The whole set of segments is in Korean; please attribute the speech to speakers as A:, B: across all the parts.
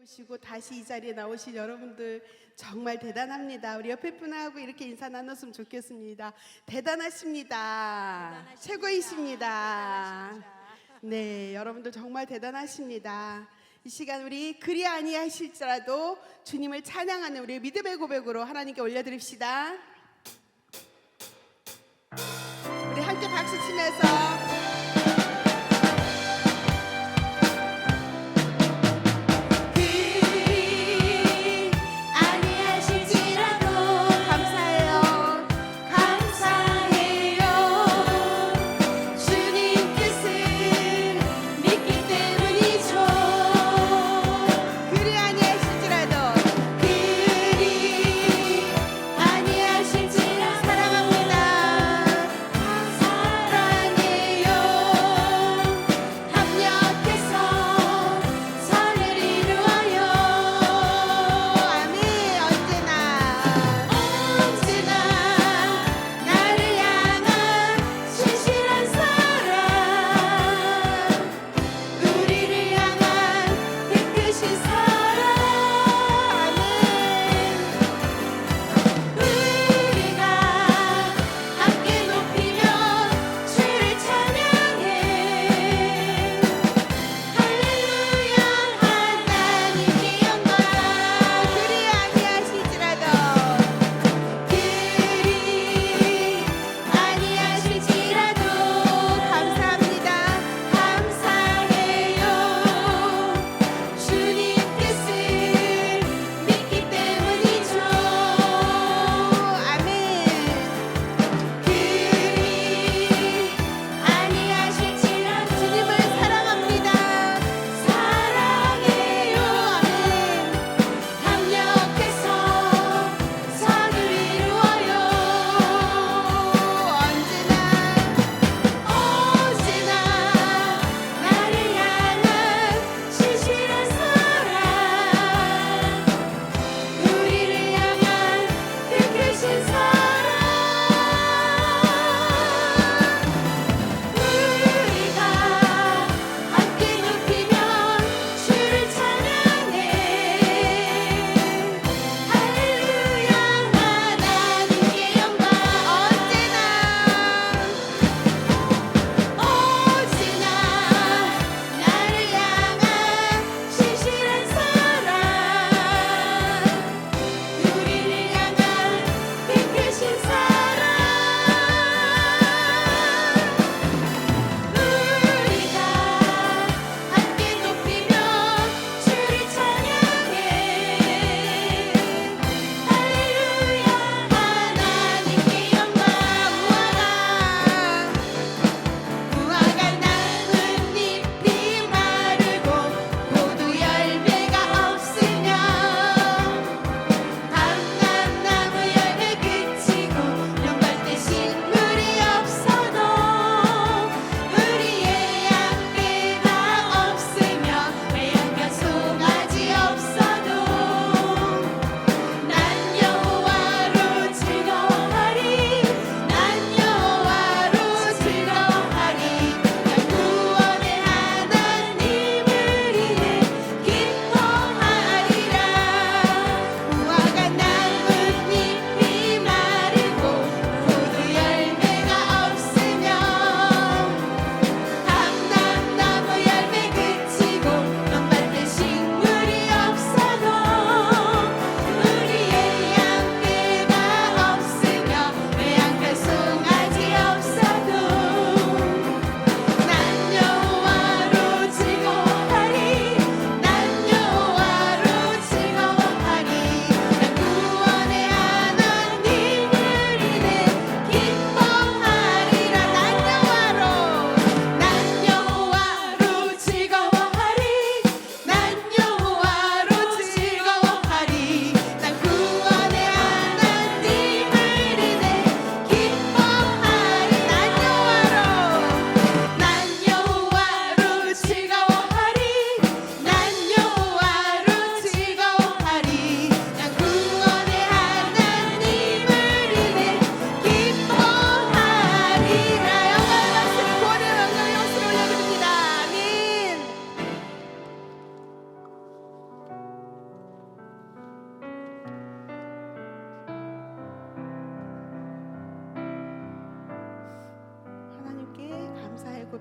A: 보시고 다시 이 자리에 나오신 여러분들 정말 대단합니다. 우리 옆에 분하고 이렇게 인사 나눴으면 좋겠습니다. 대단하십니다. 최고이십니다. 네, 여러분들 정말 대단하십니다. 이 시간 우리 그리 아니하실지라도 주님을 찬양하는 우리 믿음의 고백으로 하나님께 올려드립시다. 우리 함께 박수 치면서 사랑해요.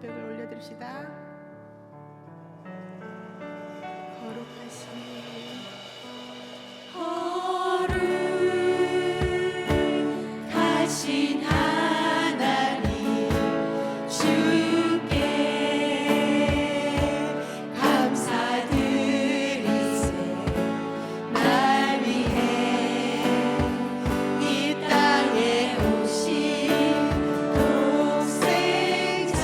A: 고백을 올려드립시다. 거룩하신
B: 거룩하신 하나님 주께 감사드리세. 날 위해 이 땅에 오신 독생자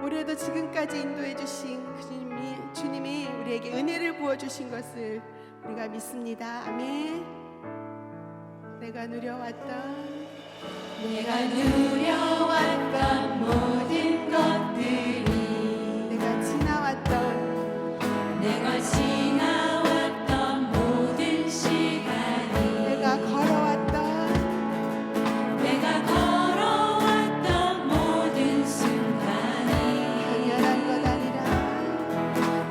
A: 올해도 지금까지 인도해 주신 주님이 우리에게 은혜를 부어 주신 것을 우리가 믿습니다. 아멘. 내가 누려왔던
B: 모든 것들이
A: 내가 지나왔던
B: 내가 지나왔던 모든 시간이
A: 내가 걸어왔던
B: 내가 걸어왔던 모든 순간이
A: 당연한 것 아니라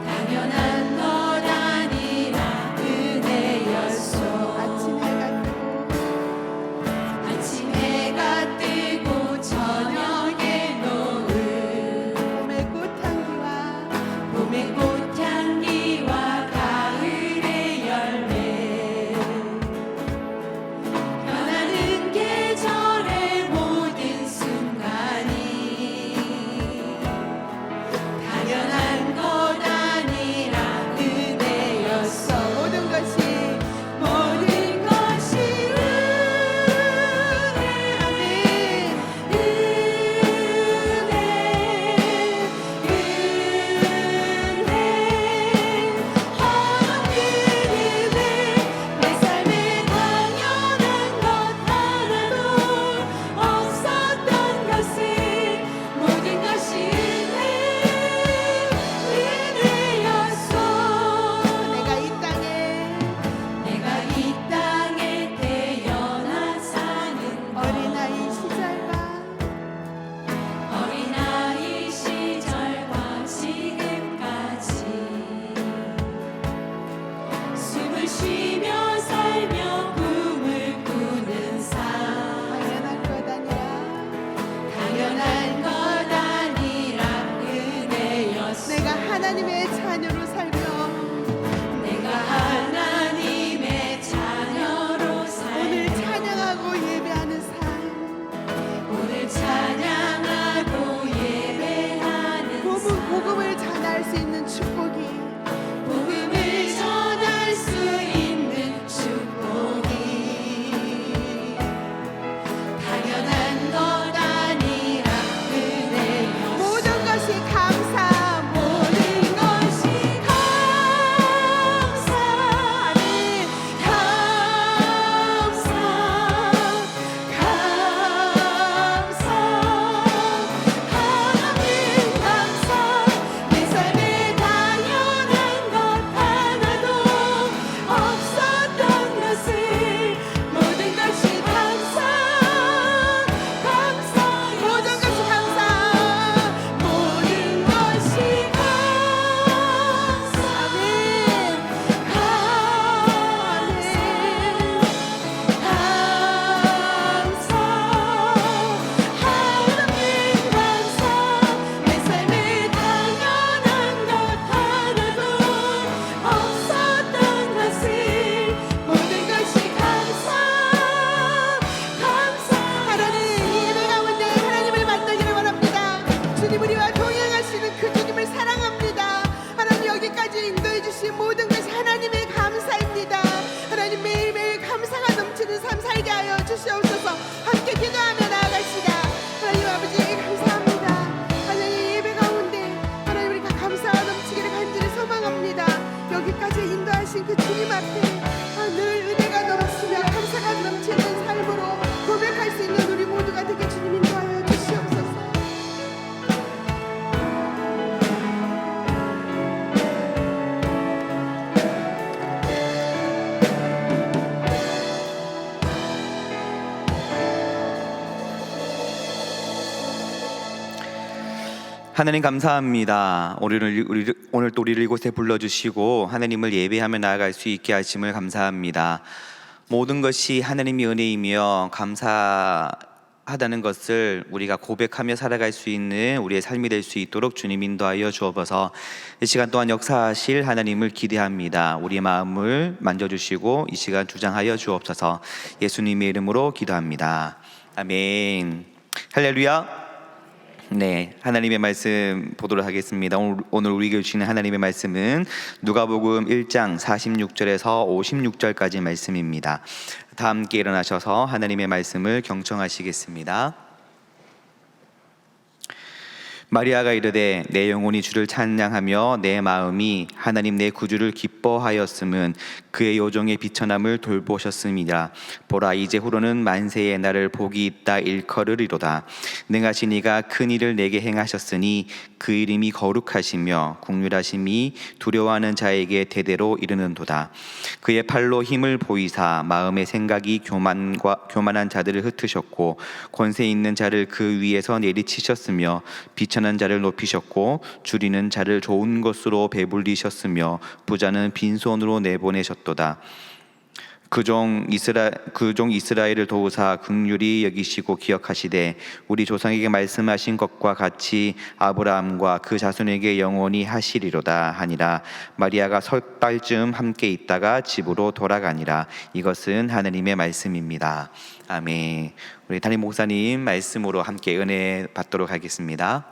B: 당연한 것 아니라 은혜였소.
A: 아침 해가 뜨고
B: 아침 해가 뜨고 저녁에 노을
A: 봄의 꽃향기와
B: 봄의 꽃향기와 가을의 열매 변하는 계절의 모든 순간이 당연한 것 아니라 은혜였어.
A: 모든 것이
B: 모든 것이 내 삶에 당연한 것 하나도 없었던 것을 모든 것이 은혜였소.
A: 내가 이 땅에
B: 내가 이 땅에 태어나 사는
A: 어린아이 시절과
B: 어린아이 시절과 지금까지 숨을 쉬며 살며 꿈을 꾸는 삶
A: 당연한 것 아니라
B: 당연한 것 아니라 은혜였어.
A: 내가 하나님의 자녀로 살며
B: 내가 하나님의 자녀로
A: 오늘
B: 살며
A: 찬양하고 예배하는 삶
B: 오늘 찬양하고 예배하는
A: 복음을 전할 수 있는 축복이
B: 복음을 전할 수 있는 축복이 당연한 것 아니라 은혜였어.
A: 모든 것이 감사
B: 모든 것이 감사하네. 감사 하나님 감사. 내 삶에 당연한 것 하나도 없었던 것을 모든 것이 감사
A: 모든 것이 감사
B: 모든 것이 내 삶에 당연한 것 하나도 없었던 것을 모든 것이
A: 하나님 이 예배 가운데 하나님을 만나기를 원합니다. 주님 우리와 동행하시는 그 주님을 사랑합니다. 하나님 여기까지 인도해 주신 모든 것이 하나님의 감사입니다. 하나님 매일매일 감사가 넘치는 삶 살게 하여 주시옵소서. 함께 기도하며 나아갑시다. 하나님 아버지 감사합니다. 하나님 예배 가운데 하나님 우리가 감사가 넘치기를 간절히 소망합니다. 여기까지 인도하신 그 주님 앞에 늘 은혜가 넘치며 감사가 넘치는 삶으로 고백할 수 있는 우리 모두가 되게 주님 인도하여 주시옵소서.
C: 하나님 감사합니다. 오늘 또 우리를 이곳에 불러주시고 하나님을 예배하며 나아갈 수 있게 하심을 감사합니다. 모든 것이 하나님의 은혜이며 감사하다는 것을 우리가 고백하며 살아갈 수 있는 우리의 삶이 될 수 있도록 주님 인도하여 주옵소서. 이 시간 또한 역사하실 하나님을 기대합니다. 우리의 마음을 만져주시고 이 시간 주장하여 주옵소서. 예수님의 이름으로 기도합니다. 아멘. 할렐루야. 네, 하나님의 말씀 보도록 하겠습니다. 오늘 우리에게 주시는 하나님의 말씀은 누가복음 1장 46절에서 56절까지 말씀입니다. 다 함께 일어나셔서 하나님의 말씀을 경청하시겠습니다. 마리아가 이르되 내 영혼이 주를 찬양하며 내 마음이 하나님 내 구주를 기뻐하였음은 그의 요종의 비천함을 돌보셨음이라. 보라 이제 후로는 만세에 나를 복이 있다 일컬으리로다. 능하신 이가 큰 일을 내게 행하셨으니 그 이름이 거룩하시며 국률하심이 두려워하는 자에게 대대로 이르는도다. 그의 팔로 힘을 보이사 마음의 생각이 교만한 자들을 흩으셨고 권세 있는 자를 그 위에서 내리치셨으며 비천한 자를 높이셨고 줄이는 자를 좋은 것으로 배불리셨으며 부자는 빈손으로 내보내셨도다. 그 종 이스라엘을 도우사 긍휼히 여기시고 기억하시되 우리 조상에게 말씀하신 것과 같이 아브라함과 그 자손에게 영원히 하시리로다 하니라. 마리아가 석 달쯤 함께 있다가 집으로 돌아가니라. 이것은 하나님의 말씀입니다. 아멘. 우리 담임 목사님 말씀으로 함께 은혜 받도록 하겠습니다.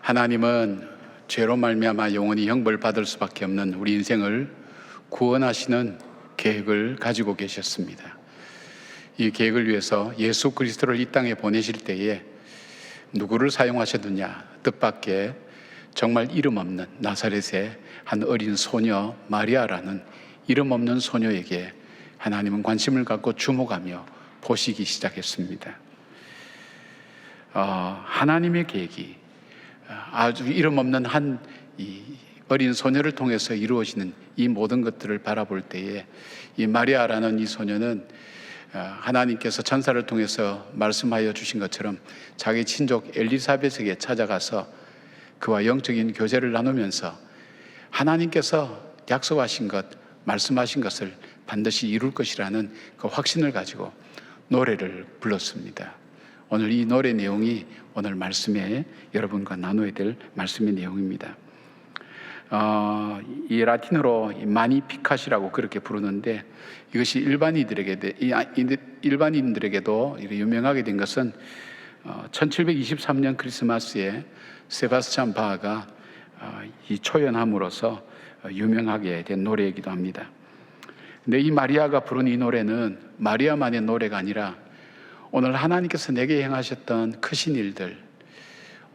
D: 하나님은 죄로 말미암아 영원히 형벌 받을 수밖에 없는 우리 인생을 구원하시는 계획을 가지고 계셨습니다. 이 계획을 위해서 예수 그리스도를 이 땅에 보내실 때에 누구를 사용하셨느냐? 뜻밖의 정말 이름 없는 나사렛의 한 어린 소녀 마리아라는 이름 없는 소녀에게 하나님은 관심을 갖고 주목하며 보시기 시작했습니다. 하나님의 계획이 아주 이름 없는 한 어린 소녀를 통해서 이루어지는 이 모든 것들을 바라볼 때에 이 마리아라는 이 소녀는 하나님께서 천사를 통해서 말씀하여 주신 것처럼 자기 친족 엘리사벳에게 찾아가서 그와 영적인 교제를 나누면서 하나님께서 약속하신 것, 말씀하신 것을 반드시 이룰 것이라는 그 확신을 가지고 노래를 불렀습니다. 오늘 이 노래 내용이 오늘 말씀에 여러분과 나눠야 될 말씀의 내용입니다. 이 라틴어로 마니피카시라고 그렇게 부르는데 이것이 일반인들에게도 유명하게 된 것은 1723년 크리스마스에 세바스찬 바하가 이 초연함으로써 유명하게 된 노래이기도 합니다. 근데 이 마리아가 부른 이 노래는 마리아만의 노래가 아니라 오늘 하나님께서 내게 행하셨던 크신 일들,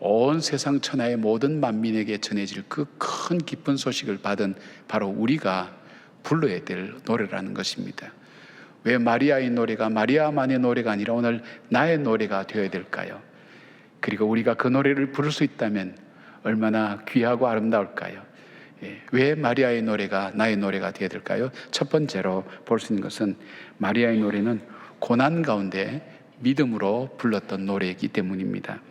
D: 온 세상 천하의 모든 만민에게 전해질 그 큰 기쁜 소식을 받은 바로 우리가 불러야 될 노래라는 것입니다. 왜 마리아의 노래가 마리아만의 노래가 아니라 오늘 나의 노래가 되어야 될까요? 그리고 우리가 그 노래를 부를 수 있다면 얼마나 귀하고 아름다울까요? 왜 마리아의 노래가 나의 노래가 되어야 될까요? 첫 번째로 볼 수 있는 것은 마리아의 노래는 고난 가운데 믿음으로 불렀던 노래이기 때문입니다.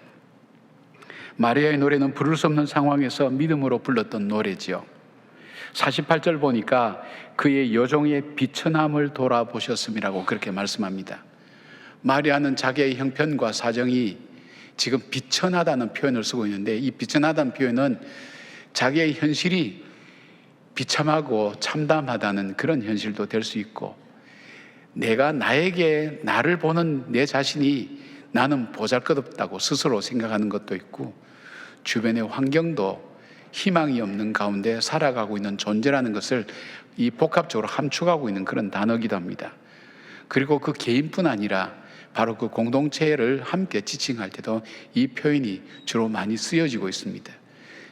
D: 마리아의 노래는 부를 수 없는 상황에서 믿음으로 불렀던 노래지요. 48절 보니까 그의 여종의 비천함을 돌아보셨음이라고 그렇게 말씀합니다. 마리아는 자기의 형편과 사정이 지금 비천하다는 표현을 쓰고 있는데 이 비천하다는 표현은 자기의 현실이 비참하고 참담하다는 그런 현실도 될 수 있고 나에게 나를 보는 내 자신이 나는 보잘것없다고 스스로 생각하는 것도 있고 주변의 환경도 희망이 없는 가운데 살아가고 있는 존재라는 것을 이 복합적으로 함축하고 있는 그런 단어이기도 합니다. 그리고 그 개인뿐 아니라 바로 그 공동체를 함께 지칭할 때도 이 표현이 주로 많이 쓰여지고 있습니다.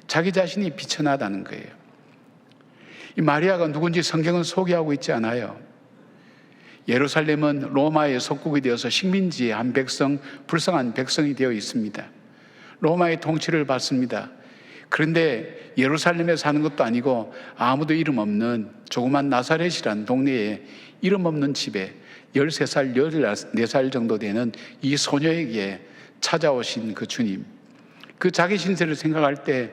D: 자기 자신이 비천하다는 거예요. 이 마리아가 누군지 성경은 소개하고 있지 않아요. 예루살렘은 로마의 속국이 되어서 식민지의 한 백성, 불쌍한 백성이 되어 있습니다. 로마의 통치를 받습니다. 그런데 예루살렘에 사는 것도 아니고 아무도 이름 없는 조그만 나사렛이라는 동네에 이름 없는 집에 13살, 14살 정도 되는 이 소녀에게 찾아오신 그 주님, 그 자기 신세를 생각할 때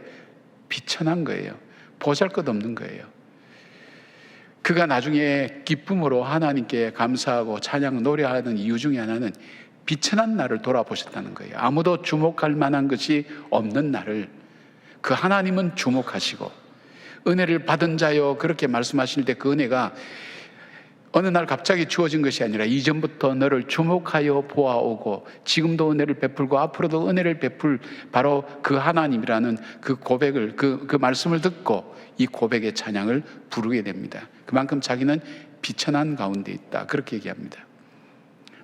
D: 비천한 거예요. 보잘것없는 거예요. 그가 나중에 기쁨으로 하나님께 감사하고 찬양 노래하는 이유 중에 하나는 비천한 나를 돌아보셨다는 거예요. 아무도 주목할 만한 것이 없는 나를 그 하나님은 주목하시고 은혜를 받은 자여 그렇게 말씀하실 때 그 은혜가 어느 날 갑자기 주어진 것이 아니라 이전부터 너를 주목하여 보아오고 지금도 은혜를 베풀고 앞으로도 은혜를 베풀 바로 그 하나님이라는 그 고백을 그 말씀을 듣고 이 고백의 찬양을 부르게 됩니다. 그만큼 자기는 비천한 가운데 있다 그렇게 얘기합니다.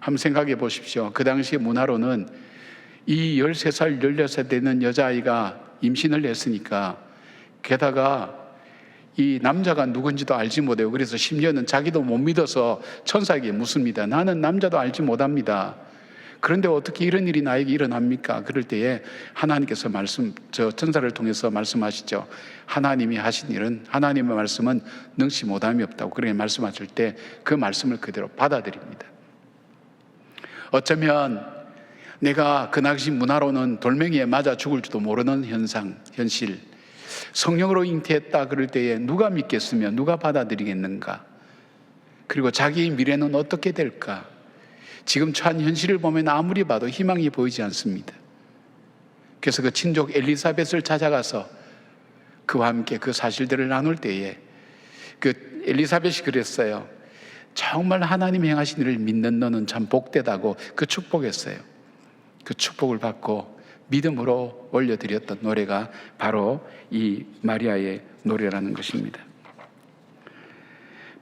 D: 한번 생각해 보십시오. 그 당시 문화로는 이 13살, 16살 되는 여자아이가 임신을 했으니까 게다가 이 남자가 누군지도 알지 못해요. 그래서 심지어는 자기도 못 믿어서 천사에게 묻습니다. 나는 남자도 알지 못합니다. 그런데 어떻게 이런 일이 나에게 일어납니까? 그럴 때에 하나님께서 천사를 통해서 말씀하시죠. 하나님이 하신 일은, 하나님의 말씀은 능치 못함이 없다고 그렇게 말씀하실 때 그 말씀을 그대로 받아들입니다. 어쩌면 내가 그 당시 문화로는 돌멩이에 맞아 죽을지도 모르는 현실, 성령으로 잉태했다 그럴 때에 누가 믿겠으며 누가 받아들이겠는가? 그리고 자기의 미래는 어떻게 될까? 지금 처한 현실을 보면 아무리 봐도 희망이 보이지 않습니다. 그래서 그 친족 엘리사벳을 찾아가서 그와 함께 그 사실들을 나눌 때에 그 엘리사벳이 그랬어요. 정말 하나님이 행하신 일을 믿는 너는 참 복되다고 그 축복했어요. 그 축복을 받고 믿음으로 올려드렸던 노래가 바로 이 마리아의 노래라는 것입니다.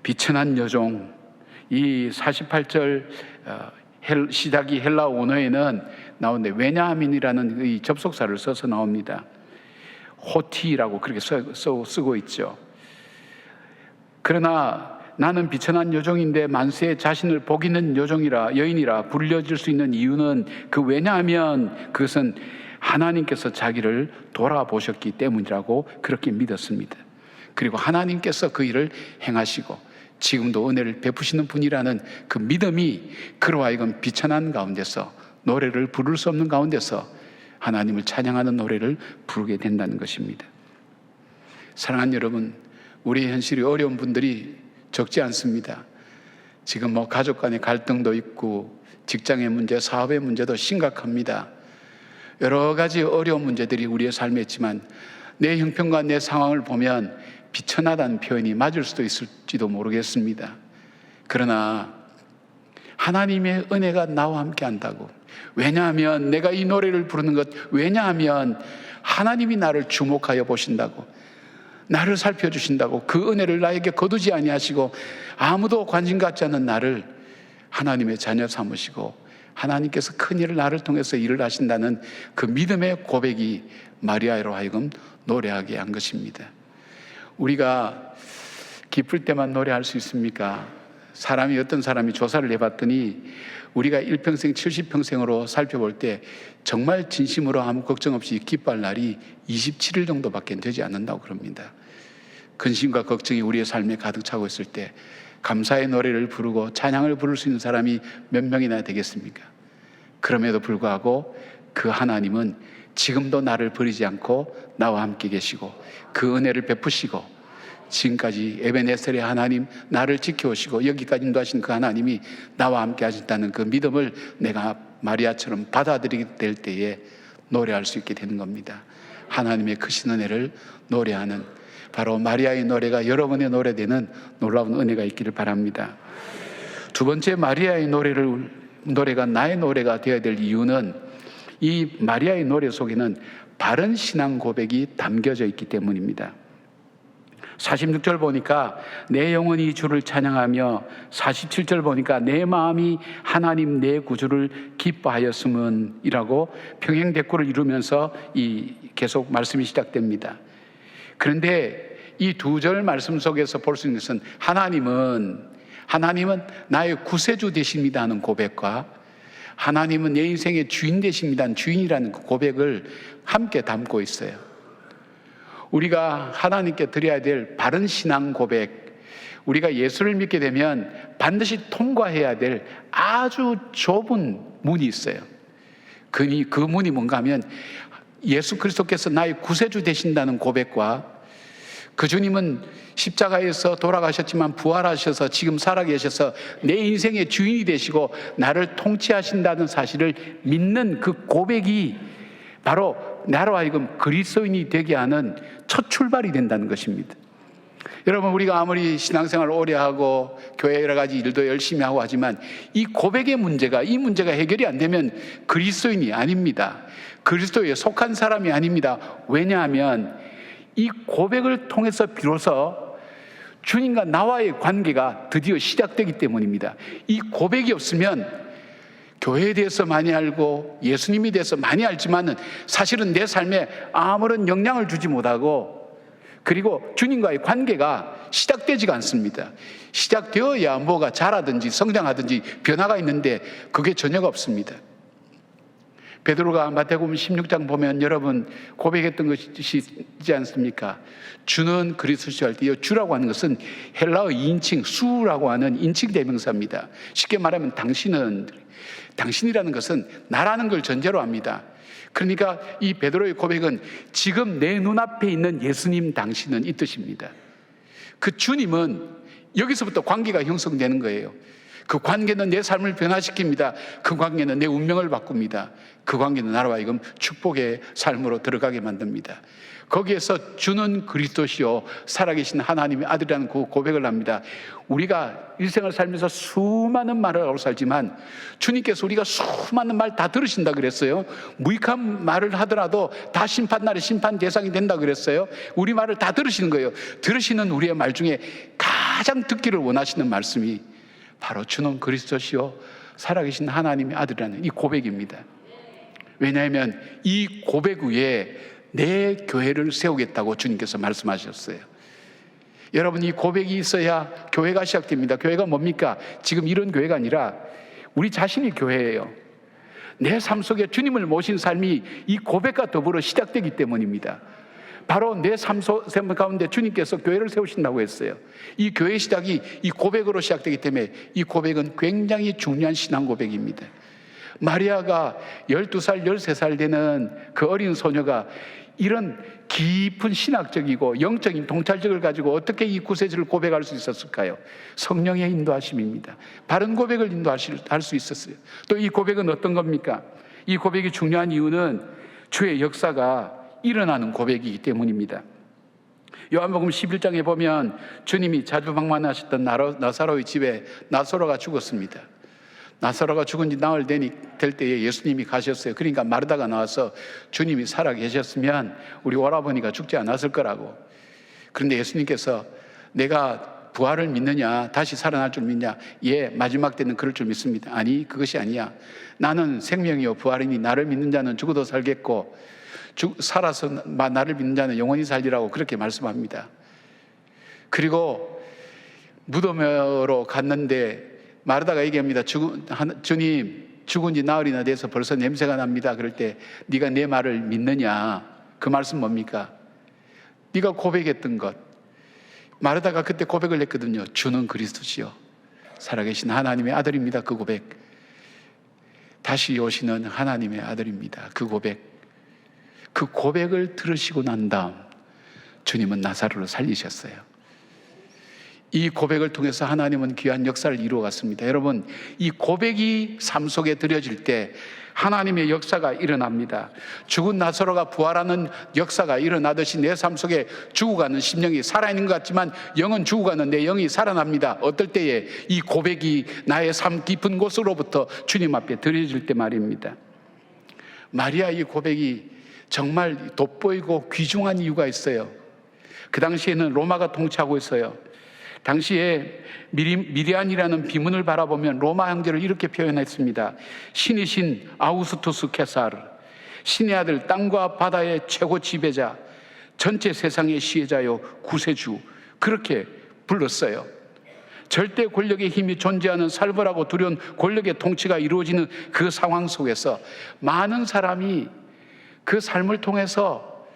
D: 비천한 여종, 이 48절 시작이 헬라어 원어에는 나오는데 왜냐하면이라는 이 접속사를 써서 나옵니다. 호티라고 그렇게 쓰고 있죠. 그러나 나는 비천한 여종인데 만세에 자신을 복 있는 여인이라 불려질 수 있는 이유는 그 왜냐하면 그것은 하나님께서 자기를 돌아보셨기 때문이라고 그렇게 믿었습니다. 그리고 하나님께서 그 일을 행하시고 지금도 은혜를 베푸시는 분이라는 그 믿음이 그로 하여금 비천한 가운데서 노래를 부를 수 없는 가운데서 하나님을 찬양하는 노래를 부르게 된다는 것입니다. 사랑하는 여러분, 우리의 현실이 어려운 분들이 적지 않습니다. 지금 가족 간의 갈등도 있고 직장의 문제, 사업의 문제도 심각합니다. 여러 가지 어려운 문제들이 우리의 삶에 있지만 내 형편과 내 상황을 보면 비천하다는 표현이 맞을 수도 있을지도 모르겠습니다. 그러나 하나님의 은혜가 나와 함께 한다고, 왜냐하면 내가 이 노래를 부르는 것, 왜냐하면 하나님이 나를 주목하여 보신다고, 나를 살펴주신다고, 그 은혜를 나에게 거두지 아니하시고 아무도 관심 갖지 않는 나를 하나님의 자녀 삼으시고 하나님께서 큰 일을 나를 통해서 일을 하신다는 그 믿음의 고백이 마리아로 하여금 노래하게 한 것입니다. 우리가 기쁠 때만 노래할 수 있습니까? 어떤 사람이 조사를 해봤더니 우리가 일평생 70평생으로 살펴볼 때 정말 진심으로 아무 걱정 없이 기뻐할 날이 27일 정도밖에 되지 않는다고 그럽니다. 근심과 걱정이 우리의 삶에 가득 차고 있을 때 감사의 노래를 부르고 찬양을 부를 수 있는 사람이 몇 명이나 되겠습니까? 그럼에도 불구하고 그 하나님은 지금도 나를 버리지 않고 나와 함께 계시고 그 은혜를 베푸시고 지금까지 에베네셀의 하나님, 나를 지켜오시고 여기까지 인도하신 그 하나님이 나와 함께 하신다는 그 믿음을 내가 마리아처럼 받아들이게 될 때에 노래할 수 있게 되는 겁니다. 하나님의 크신 은혜를 노래하는, 바로 마리아의 노래가 여러분의 노래되는 놀라운 은혜가 있기를 바랍니다. 두 번째, 마리아의 노래가 나의 노래가 되어야 될 이유는 이 마리아의 노래 속에는 바른 신앙 고백이 담겨져 있기 때문입니다. 46절 보니까 내 영혼이 주를 찬양하며, 47절 보니까 내 마음이 하나님 내 구주를 기뻐하였음은 이라고 평행대꾸를 이루면서 계속 말씀이 시작됩니다. 그런데 이 두 절 말씀 속에서 볼 수 있는 것은 하나님은 나의 구세주 되십니다 하는 고백과 하나님은 내 인생의 주인 되십니다 하는 주인이라는 그 고백을 함께 담고 있어요. 우리가 하나님께 드려야 될 바른 신앙 고백, 우리가 예수를 믿게 되면 반드시 통과해야 될 아주 좁은 문이 있어요. 그 문이 뭔가 하면 예수 그리스도께서 나의 구세주 되신다는 고백과 그 주님은 십자가에서 돌아가셨지만 부활하셔서 지금 살아계셔서 내 인생의 주인이 되시고 나를 통치하신다는 사실을 믿는 그 고백이 바로 나로 하여금 그리스도인이 되게 하는 첫 출발이 된다는 것입니다. 여러분, 우리가 아무리 신앙생활을 오래 하고 교회 여러 가지 일도 열심히 하고 하지만 이 고백의 문제가 해결이 안 되면 그리스도인이 아닙니다. 그리스도에 속한 사람이 아닙니다. 왜냐하면 이 고백을 통해서 비로소 주님과 나와의 관계가 드디어 시작되기 때문입니다. 이 고백이 없으면 교회에 대해서 많이 알고 예수님에 대해서 많이 알지만은 사실은 내 삶에 아무런 영향을 주지 못하고, 그리고 주님과의 관계가 시작되지가 않습니다. 시작되어야 뭐가 자라든지 성장하든지 변화가 있는데 그게 전혀가 없습니다. 베드로가 마태복음 16장 보면 여러분 고백했던 것이 있지 않습니까? 주는 그리스도시요 할 때 주라고 하는 것은 헬라어 2인칭 수라고 하는 인칭 대명사입니다. 쉽게 말하면 당신이라는 것은 나라는 걸 전제로 합니다. 그러니까 이 베드로의 고백은 지금 내 눈앞에 있는 예수님 당신은 이 뜻입니다. 그 주님은 여기서부터 관계가 형성되는 거예요. 그 관계는 내 삶을 변화시킵니다. 그 관계는 내 운명을 바꿉니다. 그 관계는 나로 하여금 축복의 삶으로 들어가게 만듭니다. 거기에서 주는 그리스도시요 살아계신 하나님의 아들이라는 그 고백을 합니다. 우리가 일생을 살면서 수많은 말을 하고 살지만 주님께서 우리가 수많은 말 다 들으신다 그랬어요. 무익한 말을 하더라도 다 심판날에 심판 대상이 된다 그랬어요. 우리 말을 다 들으시는 거예요. 들으시는 우리의 말 중에 가장 듣기를 원하시는 말씀이 바로 주는 그리스도시요 살아계신 하나님의 아들이라는 이 고백입니다. 왜냐하면 이 고백 위에 내 교회를 세우겠다고 주님께서 말씀하셨어요. 여러분, 이 고백이 있어야 교회가 시작됩니다. 교회가 뭡니까? 지금 이런 교회가 아니라 우리 자신이 교회예요. 내 삶 속에 주님을 모신 삶이 이 고백과 더불어 시작되기 때문입니다. 바로 내 삶 가운데 주님께서 교회를 세우신다고 했어요. 이 교회의 시작이 이 고백으로 시작되기 때문에 이 고백은 굉장히 중요한 신앙 고백입니다. 마리아가 12살, 13살 되는 그 어린 소녀가 이런 깊은 신학적이고 영적인 통찰력을 가지고 어떻게 이 구세주를 고백할 수 있었을까요? 성령의 인도하심입니다. 바른 고백을 할 수 있었어요. 또 이 고백은 어떤 겁니까? 이 고백이 중요한 이유는 주의 역사가 일어나는 고백이기 때문입니다. 요한복음 11장에 보면 주님이 자주 방문하셨던 나사로의 집에 나사로가 죽었습니다. 나사로가 죽은 지 나흘 될 때에 예수님이 가셨어요. 그러니까 마르다가 나와서 주님이 살아 계셨으면 우리 오라버니가 죽지 않았을 거라고. 그런데 예수님께서 내가 부활을 믿느냐, 다시 살아날 줄 믿냐? 예, 마지막 때는 그럴 줄 믿습니다. 아니, 그것이 아니야. 나는 생명이요 부활이니 나를 믿는 자는 죽어도 살겠고 살아서 나를 믿는 자는 영원히 살리라고 그렇게 말씀합니다. 그리고 무덤으로 갔는데 마르다가 얘기합니다. 주님, 죽은 지 나흘이나 돼서 벌써 냄새가 납니다. 그럴 때 네가 내 말을 믿느냐? 그 말씀 뭡니까? 네가 고백했던 것. 마르다가 그때 고백을 했거든요. 주는 그리스도시요 살아계신 하나님의 아들입니다. 그 고백. 다시 오시는 하나님의 아들입니다. 그 고백. 그 고백을 들으시고 난 다음 주님은 나사로를 살리셨어요. 이 고백을 통해서 하나님은 귀한 역사를 이루어 갔습니다. 여러분, 이 고백이 삶 속에 들여질 때 하나님의 역사가 일어납니다. 죽은 나사로가 부활하는 역사가 일어나듯이 내 삶 속에 죽어가는 심령이 살아있는 것 같지만 영은 죽어가는 내 영이 살아납니다. 어떨 때에 이 고백이 나의 삶 깊은 곳으로부터 주님 앞에 들여질 때 말입니다. 마리아의 고백이 정말 돋보이고 귀중한 이유가 있어요. 그 당시에는 로마가 통치하고 있어요. 당시에 미리안이라는 비문을 바라보면 로마 형제를 이렇게 표현했습니다. 신이신 아우구스투스 케사르, 신의 아들 땅과 바다의 최고 지배자, 전체 세상의 시혜자요 구세주, 그렇게 불렀어요. 절대 권력의 힘이 존재하는 살벌하고 두려운 권력의 통치가 이루어지는 그 상황 속에서 많은 사람이 그 삶을 통해서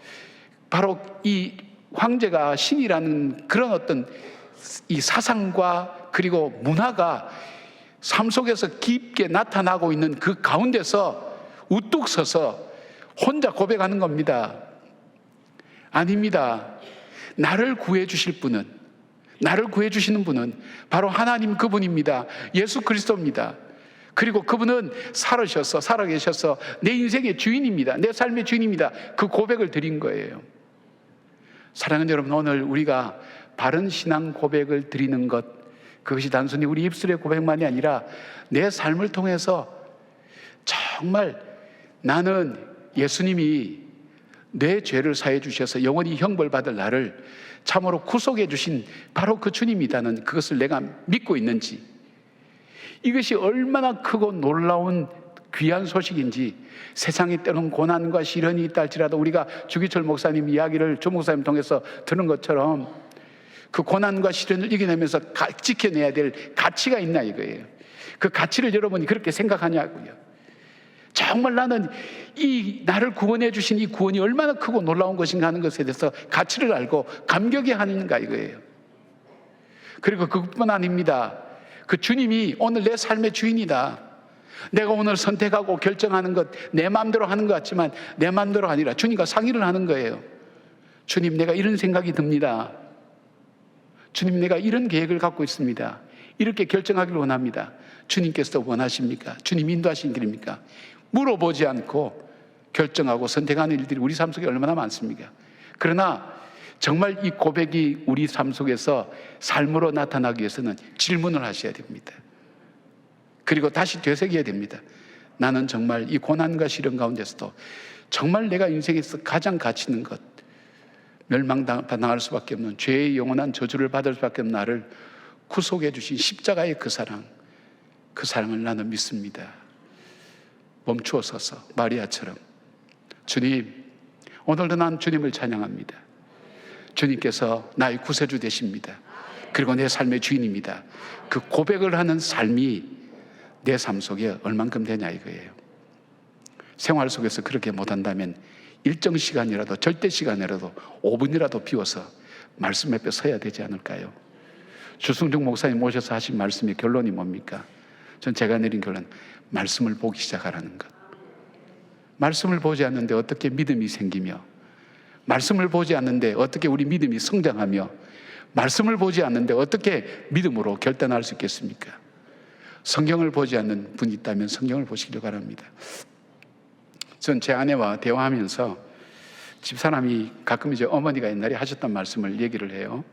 D: 바로 이 황제가 신이라는 그런 어떤 이 사상과 그리고 문화가 삶 속에서 깊게 나타나고 있는 그 가운데서 우뚝 서서 혼자 고백하는 겁니다. 아닙니다. 나를 구해 주실 분은, 나를 구해 주시는 분은 바로 하나님 그분입니다. 예수 그리스도입니다. 그리고 그분은 살아계셔서 내 인생의 주인입니다. 내 삶의 주인입니다. 그 고백을 드린 거예요. 사랑하는 여러분, 오늘 우리가 바른 신앙 고백을 드리는 것, 그것이 단순히 우리 입술의 고백만이 아니라 내 삶을 통해서 정말 나는 예수님이 내 죄를 사해 주셔서 영원히 형벌받을 나를 참으로 구속해 주신 바로 그 주님이라는 그것을 내가 믿고 있는지, 이것이 얼마나 크고 놀라운 귀한 소식인지, 세상에 때로는 고난과 시련이 있다 할지라도 우리가 주기철 목사님 이야기를 조 목사님 통해서 들은 것처럼 그 고난과 시련을 이겨내면서 지켜내야 될 가치가 있나 이거예요. 그 가치를 여러분이 그렇게 생각하냐고요. 정말 나는 이 나를 구원해 주신 이 구원이 얼마나 크고 놀라운 것인가 하는 것에 대해서 가치를 알고 감격해 하는가 이거예요. 그리고 그것뿐 아닙니다. 그 주님이 오늘 내 삶의 주인이다. 내가 오늘 선택하고 결정하는 것 내 마음대로 하는 것 같지만 내 마음대로 아니라 주님과 상의를 하는 거예요. 주님, 내가 이런 생각이 듭니다. 주님, 내가 이런 계획을 갖고 있습니다. 이렇게 결정하기를 원합니다. 주님께서 원하십니까? 주님 인도하신 길입니까? 물어보지 않고 결정하고 선택하는 일들이 우리 삶 속에 얼마나 많습니까? 그러나 정말 이 고백이 우리 삶 속에서 삶으로 나타나기 위해서는 질문을 하셔야 됩니다. 그리고 다시 되새겨야 됩니다. 나는 정말 이 고난과 시련 가운데서도 정말 내가 인생에서 가장 가치 있는 것, 멸망당할 수밖에 없는 죄의 영원한 저주를 받을 수밖에 없는 나를 구속해 주신 십자가의 그 사랑을 나는 믿습니다. 멈추어 서서 마리아처럼, 주님, 오늘도 난 주님을 찬양합니다. 주님께서 나의 구세주 되십니다. 그리고 내 삶의 주인입니다. 그 고백을 하는 삶이 내 삶 속에 얼만큼 되냐 이거예요. 생활 속에서 그렇게 못한다면 일정 시간이라도, 절대 시간이라도 5분이라도 비워서 말씀 앞에 서야 되지 않을까요? 주승중 목사님 모셔서 하신 말씀의 결론이 뭡니까? 전 제가 내린 결론, 말씀을 보기 시작하라는 것. 말씀을 보지 않는데 어떻게 믿음이 생기며, 말씀을 보지 않는데 어떻게 우리 믿음이 성장하며, 말씀을 보지 않는데 어떻게 믿음으로 결단할 수 있겠습니까? 성경을 보지 않는 분이 있다면 성경을 보시기를 바랍니다. 전 제 아내와 대화하면서 집사람이 가끔 이제 어머니가 옛날에 하셨던 말씀을 얘기를 해요.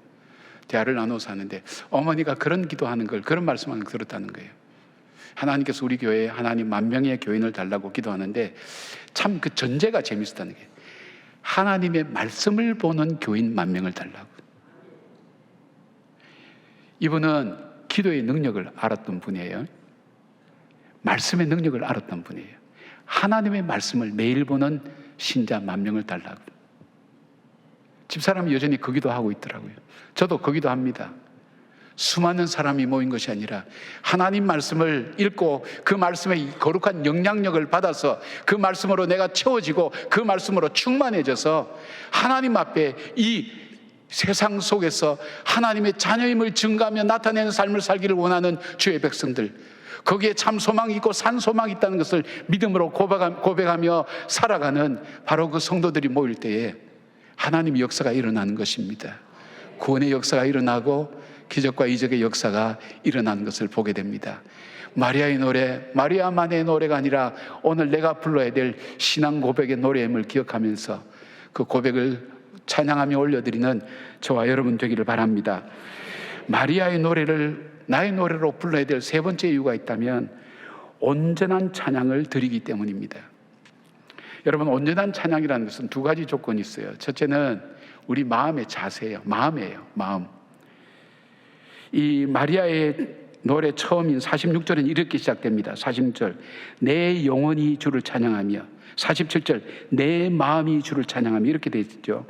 D: 대화를 나눠서 하는데 어머니가 그런 기도하는 걸, 그런 말씀을 들었다는 거예요. 하나님께서 우리 교회에 하나님 10,000명의 교인을 달라고 기도하는데 참 그 전제가 재밌었다는 게, 하나님의 말씀을 보는 교인 10,000명을 달라고. 이분은 기도의 능력을 알았던 분이에요. 말씀의 능력을 알았던 분이에요. 하나님의 말씀을 매일 보는 신자 10,000명을 달라고. 집사람이 여전히 그 기도하고 있더라고요. 저도 그 기도합니다. 수많은 사람이 모인 것이 아니라 하나님 말씀을 읽고 그 말씀의 거룩한 영향력을 받아서 그 말씀으로 내가 채워지고 그 말씀으로 충만해져서 하나님 앞에 이 세상 속에서 하나님의 자녀임을 증거하며 나타내는 삶을 살기를 원하는 주의 백성들, 거기에 참 소망이 있고 산 소망이 있다는 것을 믿음으로 고백하며 살아가는 바로 그 성도들이 모일 때에 하나님의 역사가 일어나는 것입니다. 구원의 역사가 일어나고 기적과 이적의 역사가 일어나는 것을 보게 됩니다. 마리아의 노래, 마리아만의 노래가 아니라 오늘 내가 불러야 될 신앙 고백의 노래임을 기억하면서 그 고백을 찬양하며 올려드리는 저와 여러분 되기를 바랍니다. 마리아의 노래를 나의 노래로 불러야 될 세 번째 이유가 있다면 온전한 찬양을 드리기 때문입니다. 여러분, 온전한 찬양이라는 것은 두 가지 조건이 있어요. 첫째는 우리 마음의 자세예요. 마음이에요. 마음. 이 마리아의 노래 처음인 46절은 이렇게 시작됩니다. 46절, 내 영혼이 주를 찬양하며, 47절, 내 마음이 주를 찬양하며, 이렇게 되어 있죠.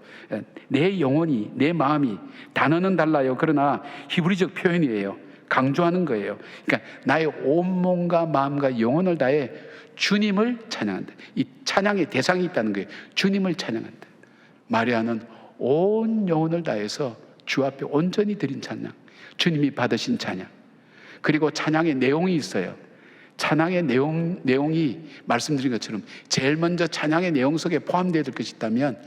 D: 내 영혼이, 내 마음이, 단어는 달라요. 그러나 히브리적 표현이에요. 강조하는 거예요. 그러니까 나의 온몸과 마음과 영혼을 다해 주님을 찬양한다. 이 찬양의 대상이 있다는 거예요. 주님을 찬양한다. 마리아는 온 영혼을 다해서 주 앞에 온전히 드린 찬양, 주님이 받으신 찬양, 그리고 찬양의 내용이 있어요. 찬양의 내용이 말씀드린 것처럼 제일 먼저 찬양의 내용 속에 포함되어 될 것이 있다면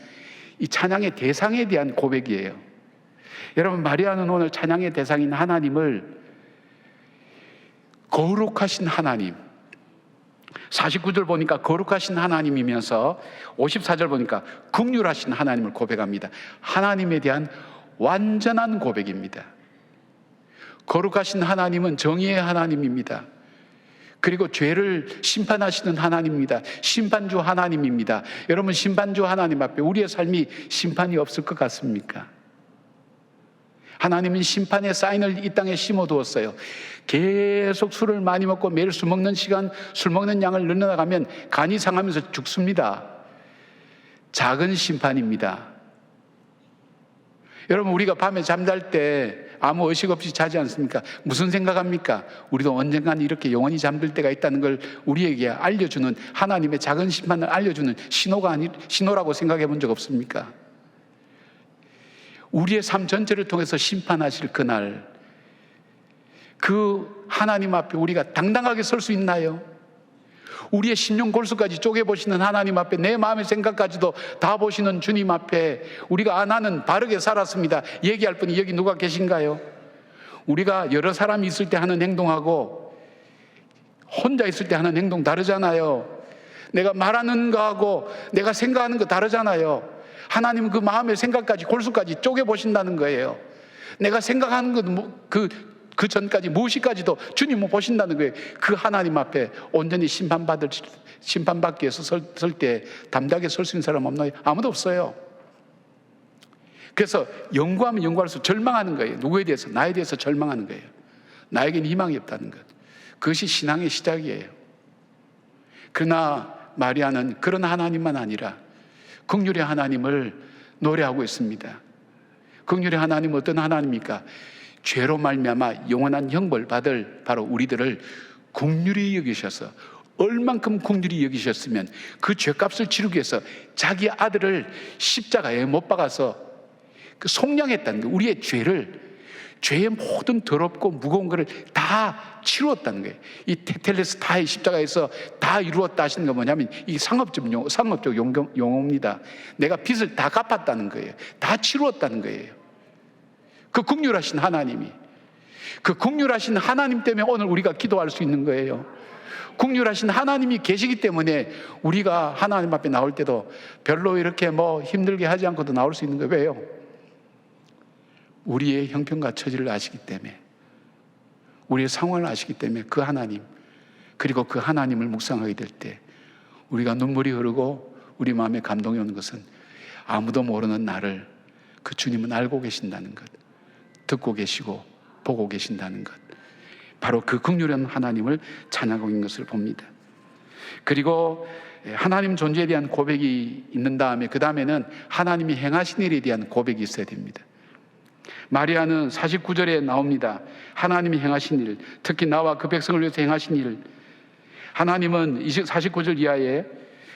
D: 이 찬양의 대상에 대한 고백이에요. 여러분, 마리아는 오늘 찬양의 대상인 하나님을 거룩하신 하나님, 49절 보니까 거룩하신 하나님이면서 54절 보니까 긍휼하신 하나님을 고백합니다. 하나님에 대한 완전한 고백입니다. 거룩하신 하나님은 정의의 하나님입니다. 그리고 죄를 심판하시는 하나님입니다. 심판주 하나님입니다. 여러분, 심판주 하나님 앞에 우리의 삶이 심판이 없을 것 같습니까? 하나님은 심판의 사인을 이 땅에 심어두었어요. 계속 술을 많이 먹고 매일 술 먹는 시간, 술 먹는 양을 늘려나가면 간이 상하면서 죽습니다. 작은 심판입니다. 여러분, 우리가 밤에 잠잘 때 아무 의식 없이 자지 않습니까? 무슨 생각합니까? 우리도 언젠간 이렇게 영원히 잠들 때가 있다는 걸 우리에게 알려주는, 하나님의 작은 심판을 알려주는 신호라고 생각해 본 적 없습니까? 우리의 삶 전체를 통해서 심판하실 그날, 그 하나님 앞에 우리가 당당하게 설 수 있나요? 우리의 심령 골수까지 쪼개보시는 하나님 앞에, 내 마음의 생각까지도 다 보시는 주님 앞에 우리가 나는 바르게 살았습니다 얘기할 분이 여기 누가 계신가요? 우리가 여러 사람이 있을 때 하는 행동하고 혼자 있을 때 하는 행동 다르잖아요. 내가 말하는 거하고 내가 생각하는 거 다르잖아요. 하나님은 그 마음의 생각까지 골수까지 쪼개보신다는 거예요. 내가 생각하는 것 그 전까지 무엇이까지도 주님은 보신다는 거예요. 그 하나님 앞에 온전히 심판받기 위해서 설 때 담대하게 설 수 있는 사람 없나요? 아무도 없어요. 그래서 연구하면 연구할수록 절망하는 거예요. 누구에 대해서? 나에 대해서 절망하는 거예요. 나에게는 희망이 없다는 것. 그것이 신앙의 시작이에요. 그러나 마리아는 그런 하나님만 아니라 긍휼의 하나님을 노래하고 있습니다. 긍휼의 하나님은 어떤 하나님입니까? 죄로 말미암아 영원한 형벌 받을 바로 우리들을 긍휼히 여기셔서, 얼만큼 긍휼히 여기셨으면 그 죄값을 치르기 위해서 자기 아들을 십자가에 못 박아서 그 속량했다는 거예요. 우리의 죄의 모든 더럽고 무거운 것을 다 치루었다는 거예요. 이 테텔레스타의 십자가에서 다 이루었다 하시는 건 뭐냐면 이 상업적 용어입니다. 내가 빚을 다 갚았다는 거예요. 다 치루었다는 거예요. 그 긍휼하신 하나님이, 그 긍휼하신 하나님 때문에 오늘 우리가 기도할 수 있는 거예요. 긍휼하신 하나님이 계시기 때문에 우리가 하나님 앞에 나올 때도 별로 이렇게 힘들게 하지 않고도 나올 수 있는 거예요. 왜요? 우리의 형편과 처지를 아시기 때문에, 우리의 상황을 아시기 때문에 그 하나님, 그리고 그 하나님을 묵상하게 될 때 우리가 눈물이 흐르고 우리 마음에 감동이 오는 것은 아무도 모르는 나를 그 주님은 알고 계신다는 것, 듣고 계시고 보고 계신다는 것, 바로 그 긍휼한 하나님을 찬양하고 있는 것을 봅니다. 그리고 하나님 존재에 대한 고백이 있는 다음에 그 다음에는 하나님이 행하신 일에 대한 고백이 있어야 됩니다. 마리아는 49절에 나옵니다. 하나님이 행하신 일, 특히 나와 그 백성을 위해서 행하신 일. 하나님은 49절 이하에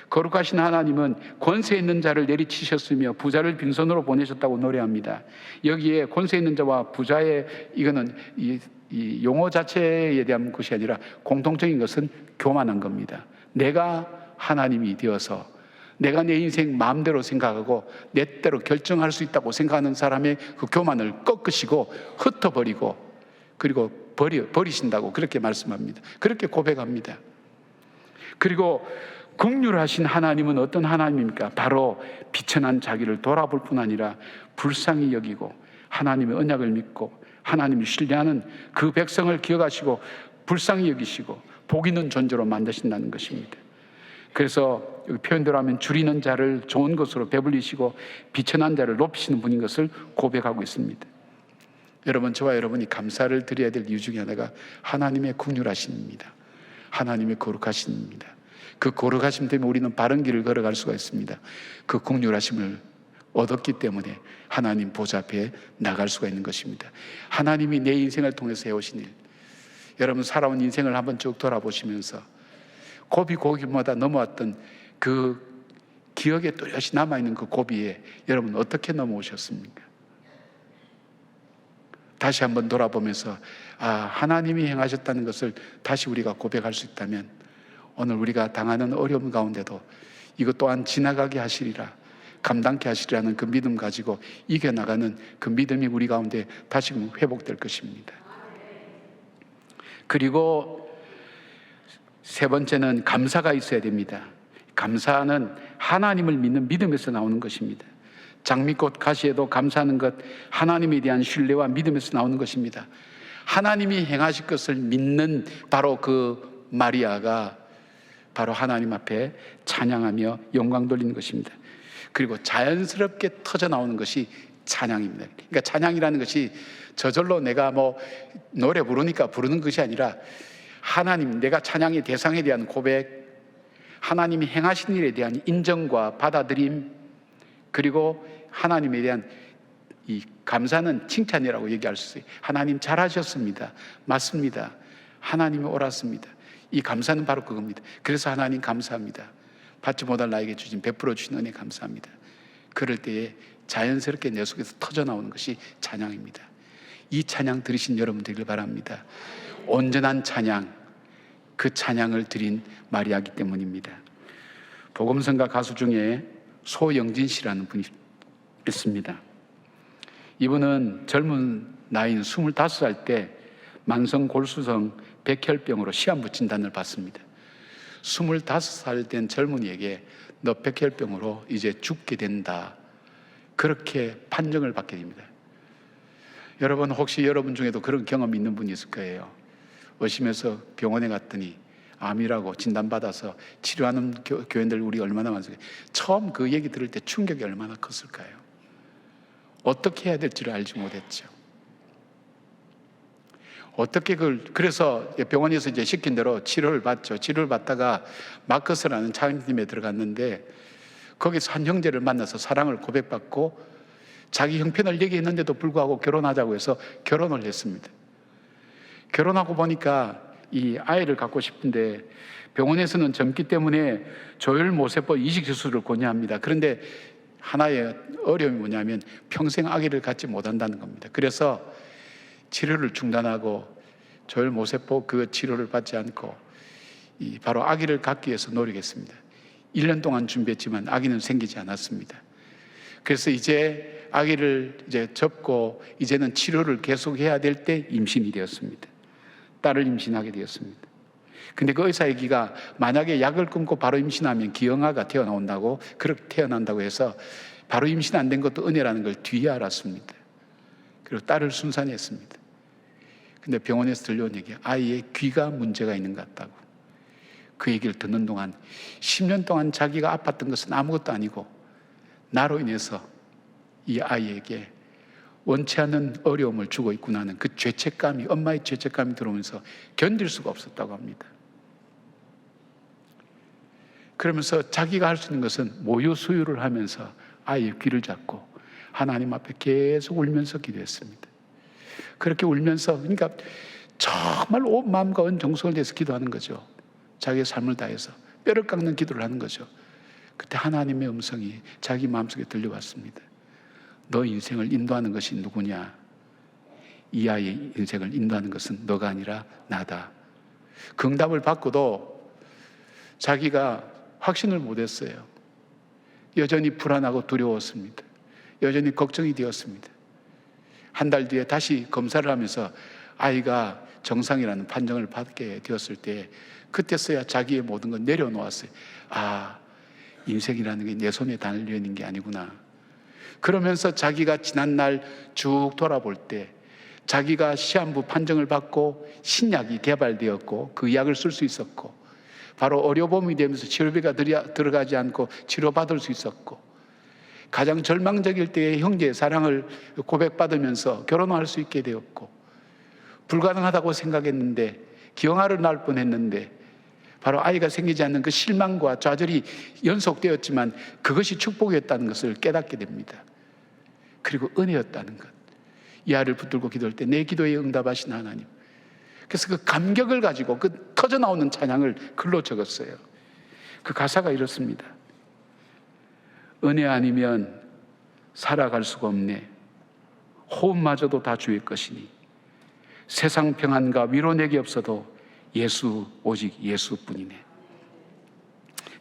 D: 거룩하신 하나님은 권세 있는 자를 내리치셨으며 부자를 빈손으로 보내셨다고 노래합니다. 여기에 권세 있는 자와 부자의 이거는 이 용어 자체에 대한 것이 아니라 공통적인 것은 교만한 겁니다. 내가 하나님이 되어서 내가 내 인생 마음대로 생각하고 내 대로 결정할 수 있다고 생각하는 사람의 그 교만을 꺾으시고 흩어버리고 그리고 버리신다고 그렇게 말씀합니다. 그렇게 고백합니다. 그리고 긍휼하신 하나님은 어떤 하나님입니까? 바로 비천한 자기를 돌아볼 뿐 아니라 불쌍히 여기고 하나님의 언약을 믿고 하나님을 신뢰하는 그 백성을 기억하시고 불쌍히 여기시고 복 있는 존재로 만드신다는 것입니다. 그래서 여기 표현대로 하면 줄이는 자를 좋은 것으로 배불리시고 비천한 자를 높이시는 분인 것을 고백하고 있습니다. 여러분, 저와 여러분이 감사를 드려야 될 이유 중에 하나가 하나님의 긍휼하심입니다. 하나님의 거룩하심입니다. 그 거룩하심 때문에 우리는 바른 길을 걸어갈 수가 있습니다. 그 긍휼하심을 얻었기 때문에 하나님 보좌 앞에 나갈 수가 있는 것입니다. 하나님이 내 인생을 통해서 해오신 일, 여러분 살아온 인생을 한번 쭉 돌아보시면서 고비고비마다 넘어왔던 그 기억에 또렷이 남아있는 그 고비에 여러분 어떻게 넘어오셨습니까? 다시 한번 돌아보면서 하나님이 행하셨다는 것을 다시 우리가 고백할 수 있다면 오늘 우리가 당하는 어려움 가운데도 이것 또한 지나가게 하시리라, 감당케 하시리라는 그 믿음 가지고 이겨나가는 그 믿음이 우리 가운데 다시금 회복될 것입니다. 그리고 세 번째는 감사가 있어야 됩니다. 감사는 하나님을 믿는 믿음에서 나오는 것입니다. 장미꽃 가시에도 감사하는 것, 하나님에 대한 신뢰와 믿음에서 나오는 것입니다. 하나님이 행하실 것을 믿는 바로 그 마리아가 바로 하나님 앞에 찬양하며 영광 돌리는 것입니다. 그리고 자연스럽게 터져 나오는 것이 찬양입니다. 그러니까 찬양이라는 것이 저절로 내가 뭐 노래 부르니까 부르는 것이 아니라 하나님, 내가 찬양의 대상에 대한 고백, 하나님이 행하신 일에 대한 인정과 받아들임, 그리고 하나님에 대한 이 감사는 칭찬이라고 얘기할 수 있어요. 하나님 잘하셨습니다. 맞습니다. 하나님이 옳았습니다. 이 감사는 바로 그겁니다. 그래서 하나님 감사합니다. 받지 못할 나에게 주신 베풀어 주신 은혜 감사합니다. 그럴 때에 자연스럽게 내 속에서 터져나오는 것이 찬양입니다. 이 찬양 들으신 여러분 되길 바랍니다. 온전한 찬양, 그 찬양을 드린 마리아이기 때문입니다. 복음성가 가수 중에 소영진 씨라는 분이 있습니다. 이분은 젊은 나이인 25살 때 만성골수성 백혈병으로 시한부 진단을 받습니다. 25살 된 젊은이에게 너 백혈병으로 이제 죽게 된다, 그렇게 판정을 받게 됩니다. 여러분, 혹시 여러분 중에도 그런 경험이 있는 분이 있을 거예요. 의심해서 병원에 갔더니 암이라고 진단받아서 치료하는 교인들 우리 얼마나 많습니까? 처음 그 얘기 들을 때 충격이 얼마나 컸을까요? 어떻게 해야 될지를 알지 못했죠. 어떻게 그래서 병원에서 이제 시킨 대로 치료를 받죠. 치료를 받다가 마커스라는 차장팀에 들어갔는데 거기서 한 형제를 만나서 사랑을 고백받고 자기 형편을 얘기했는데도 불구하고 결혼하자고 해서 결혼을 했습니다. 결혼하고 보니까 이 아이를 갖고 싶은데 병원에서는 젊기 때문에 조혈모세포 이식수술을 권유합니다. 그런데 하나의 어려움이 뭐냐면 평생 아기를 갖지 못한다는 겁니다. 그래서 치료를 중단하고 조혈모세포 그 치료를 받지 않고 바로 아기를 갖기 위해서 노력했습니다. 1년 동안 준비했지만 아기는 생기지 않았습니다. 그래서 이제 아기를 접고 이제는 치료를 계속해야 될 때 임신이 되었습니다. 딸을 임신하게 되었습니다. 근데 그 의사 얘기가 만약에 약을 끊고 바로 임신하면 기형아가 태어난다고, 그렇게 태어난다고 해서 바로 임신 안 된 것도 은혜라는 걸 뒤에 알았습니다. 그리고 딸을 순산했습니다. 근데 병원에서 들려온 얘기, 아이의 귀가 문제가 있는 것 같다고. 그 얘기를 듣는 동안 10년 동안 자기가 아팠던 것은 아무것도 아니고 나로 인해서 이 아이에게 원치 않는 어려움을 주고 있구나 하는 그 죄책감이, 엄마의 죄책감이 들어오면서 견딜 수가 없었다고 합니다. 그러면서 자기가 할 수 있는 것은 모유 수유를 하면서 아이의 귀를 잡고 하나님 앞에 계속 울면서 기도했습니다. 그렇게 울면서, 그러니까 정말 온 마음과 온 정성을 다해서 기도하는 거죠. 자기의 삶을 다해서 뼈를 깎는 기도를 하는 거죠. 그때 하나님의 음성이 자기 마음속에 들려왔습니다. 너 인생을 인도하는 것이 누구냐? 이 아이의 인생을 인도하는 것은 너가 아니라 나다. 그 응답을 받고도 자기가 확신을 못했어요. 여전히 불안하고 두려웠습니다. 여전히 걱정이 되었습니다. 한 달 뒤에 다시 검사를 하면서 아이가 정상이라는 판정을 받게 되었을 때 그때서야 자기의 모든 걸 내려놓았어요. 아, 인생이라는 게 내 손에 달려있는 게 아니구나. 그러면서 자기가 지난날 쭉 돌아볼 때 자기가 시한부 판정을 받고 신약이 개발되었고 그 약을 쓸 수 있었고 바로 의료보험이 되면서 치료비가 들어가지 않고 치료받을 수 있었고 가장 절망적일 때의 형제의 사랑을 고백받으면서 결혼할 수 있게 되었고 불가능하다고 생각했는데 기형아를 낳을 뻔했는데 바로 아이가 생기지 않는 그 실망과 좌절이 연속되었지만 그것이 축복이었다는 것을 깨닫게 됩니다. 그리고 은혜였다는 것. 이 아이를 붙들고 기도할 때 내 기도에 응답하신 하나님. 그래서 그 감격을 가지고 그 터져나오는 찬양을 글로 적었어요. 그 가사가 이렇습니다. 은혜 아니면 살아갈 수가 없네. 호흡마저도 다 주의 것이니 세상 평안과 위로 내게 없어도 예수, 오직 예수뿐이네.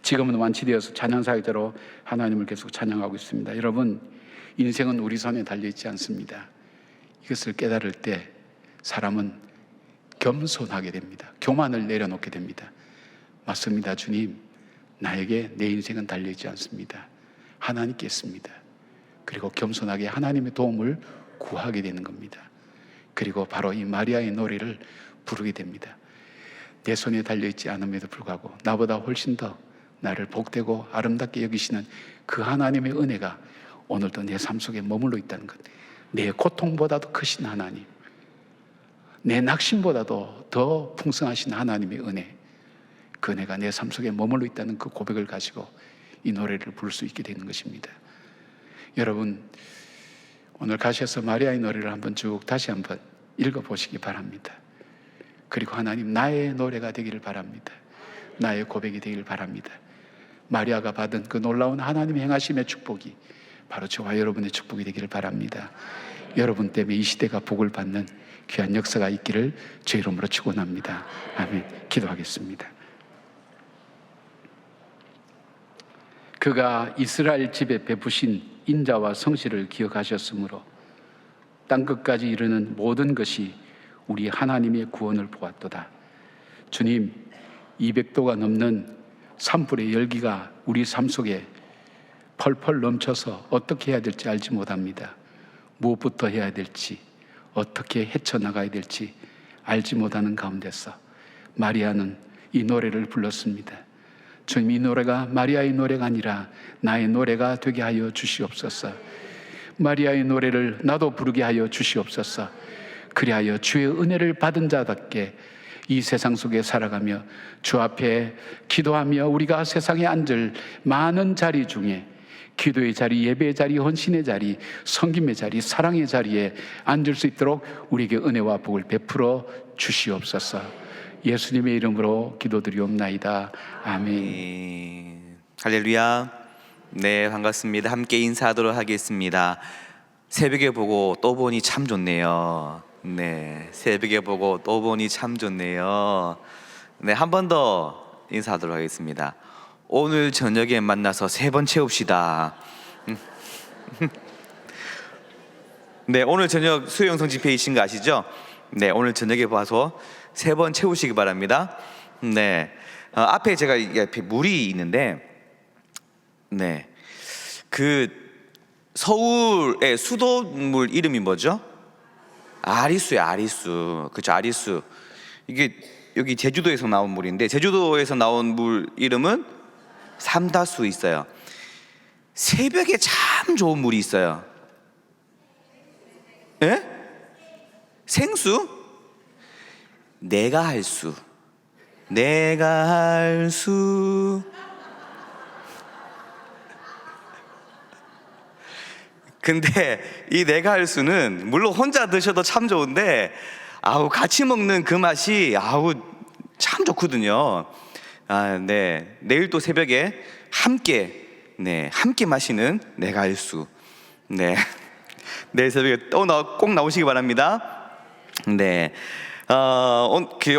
D: 지금은 완치되어서 찬양사역자로 하나님을 계속 찬양하고 있습니다. 여러분, 인생은 우리 손에 달려있지 않습니다. 이것을 깨달을 때 사람은 겸손하게 됩니다. 교만을 내려놓게 됩니다. 맞습니다, 주님. 나에게 내 인생은 달려있지 않습니다. 하나님께 있습니다. 그리고 겸손하게 하나님의 도움을 구하게 되는 겁니다. 그리고 바로 이 마리아의 노래를 부르게 됩니다. 내 손에 달려있지 않음에도 불구하고 나보다 훨씬 더 나를 복되고 아름답게 여기시는 그 하나님의 은혜가 오늘도 내 삶 속에 머물러 있다는 것. 내 고통보다도 크신 하나님, 내 낙심보다도 더 풍성하신 하나님의 은혜, 그 은혜가 내 삶 속에 머물러 있다는 그 고백을 가지고 이 노래를 부를 수 있게 되는 것입니다. 여러분, 오늘 가셔서 마리아의 노래를 한번 쭉 다시 한번 읽어보시기 바랍니다. 그리고 하나님, 나의 노래가 되기를 바랍니다. 나의 고백이 되기를 바랍니다. 마리아가 받은 그 놀라운 하나님의 행하심의 축복이 바로 저와 여러분의 축복이 되기를 바랍니다. 여러분 때문에 이 시대가 복을 받는 귀한 역사가 있기를 주 이름으로 축원합니다. 아멘. 기도하겠습니다. 그가 이스라엘 집에 베푸신 인자와 성실을 기억하셨으므로 땅끝까지 이르는 모든 것이 우리 하나님의 구원을 보았도다. 주님, 200도가 넘는 산불의 열기가 우리 삶 속에 펄펄 넘쳐서 어떻게 해야 될지 알지 못합니다. 무엇부터 해야 될지, 어떻게 헤쳐나가야 될지 알지 못하는 가운데서 마리아는 이 노래를 불렀습니다. 주님, 이 노래가 마리아의 노래가 아니라 나의 노래가 되게 하여 주시옵소서. 마리아의 노래를 나도 부르게 하여 주시옵소서. 그리하여 주의 은혜를 받은 자답게 이 세상 속에 살아가며 주 앞에 기도하며 우리가 세상에 앉을 많은 자리 중에 기도의 자리, 예배의 자리, 헌신의 자리, 섬김의 자리, 사랑의 자리에 앉을 수 있도록 우리에게 은혜와 복을 베풀어 주시옵소서. 예수님의 이름으로 기도드리옵나이다. 아멘.
C: 할렐루야. 네, 반갑습니다. 함께 인사하도록 하겠습니다. 새벽에 보고 또 보니 참 좋네요. 네, 새벽에 보고 또 보니 참 좋네요. 네, 한 번 더 인사하도록 하겠습니다. 오늘 저녁에 만나서 3번 채웁시다. 네, 오늘 저녁 수요영성 집회이신 거 아시죠? 네, 오늘 저녁에 봐서 3번 채우시기 바랍니다. 네, 앞에 제가 앞에 물이 있는데, 네, 그 서울의 수돗물 이름이 뭐죠? 아리수예요, 아리수. 그렇죠, 아리수. 이게 여기 제주도에서 나온 물인데, 제주도에서 나온 물 이름은 삼다수 있어요. 새벽에 참 좋은 물이 있어요. 예? 생수? 내가 할 수. 내가 할 수. 근데 이 내가 할 수는 물론 혼자 드셔도 참 좋은데, 아우, 같이 먹는 그 맛이 아우 참 좋거든요. 아, 네, 내일 또 새벽에 함께, 네, 함께 마시는 내가 할 수. 네, 내일 새벽에 또 꼭 나오시기 바랍니다. 네,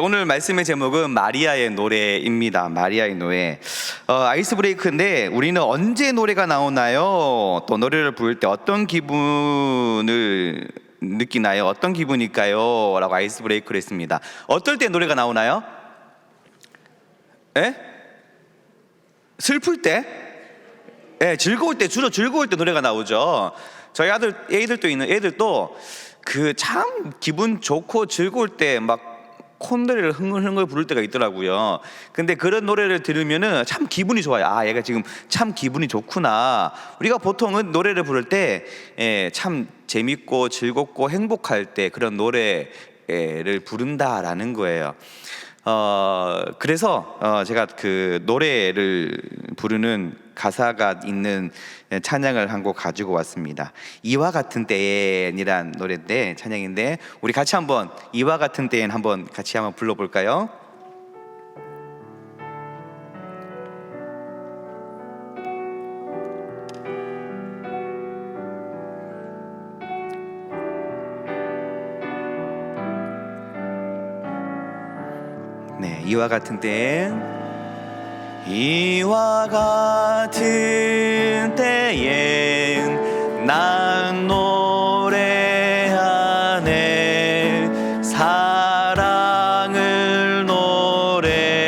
C: 오늘 말씀의 제목은 마리아의 노래입니다. 마리아의 노래. 아이스 브레이크인데, 우리는 언제 노래가 나오나요? 또 노래를 부를 때 어떤 기분을 느끼나요? 어떤 기분일까요? 라고 아이스 브레이크를 했습니다. 어떨 때 노래가 나오나요? 예? 슬플 때? 예, 즐거울 때, 주로 즐거울 때 노래가 나오죠. 저희 애들도 있는 애들도 그 참 기분 좋고 즐거울 때 막 콧노래를 흥얼흥얼 부를 때가 있더라고요. 근데 그런 노래를 들으면은 참 기분이 좋아요. 아, 얘가 지금 참 기분이 좋구나. 우리가 보통은 노래를 부를 때 참 재밌고 즐겁고 행복할 때 그런 노래를 부른다라는 거예요. 그래서 제가 그 노래를 부르는 가사가 있는 찬양을 한 곡 가지고 왔습니다. 이와 같은 때엔이란 노래인데, 찬양인데, 우리 같이 한번 이와 같은 때엔 한번 같이 한번 불러볼까요? 네, 이와 같은 때엔, 이와 같은 때엔 난 노래하네, 사랑을 노래하네,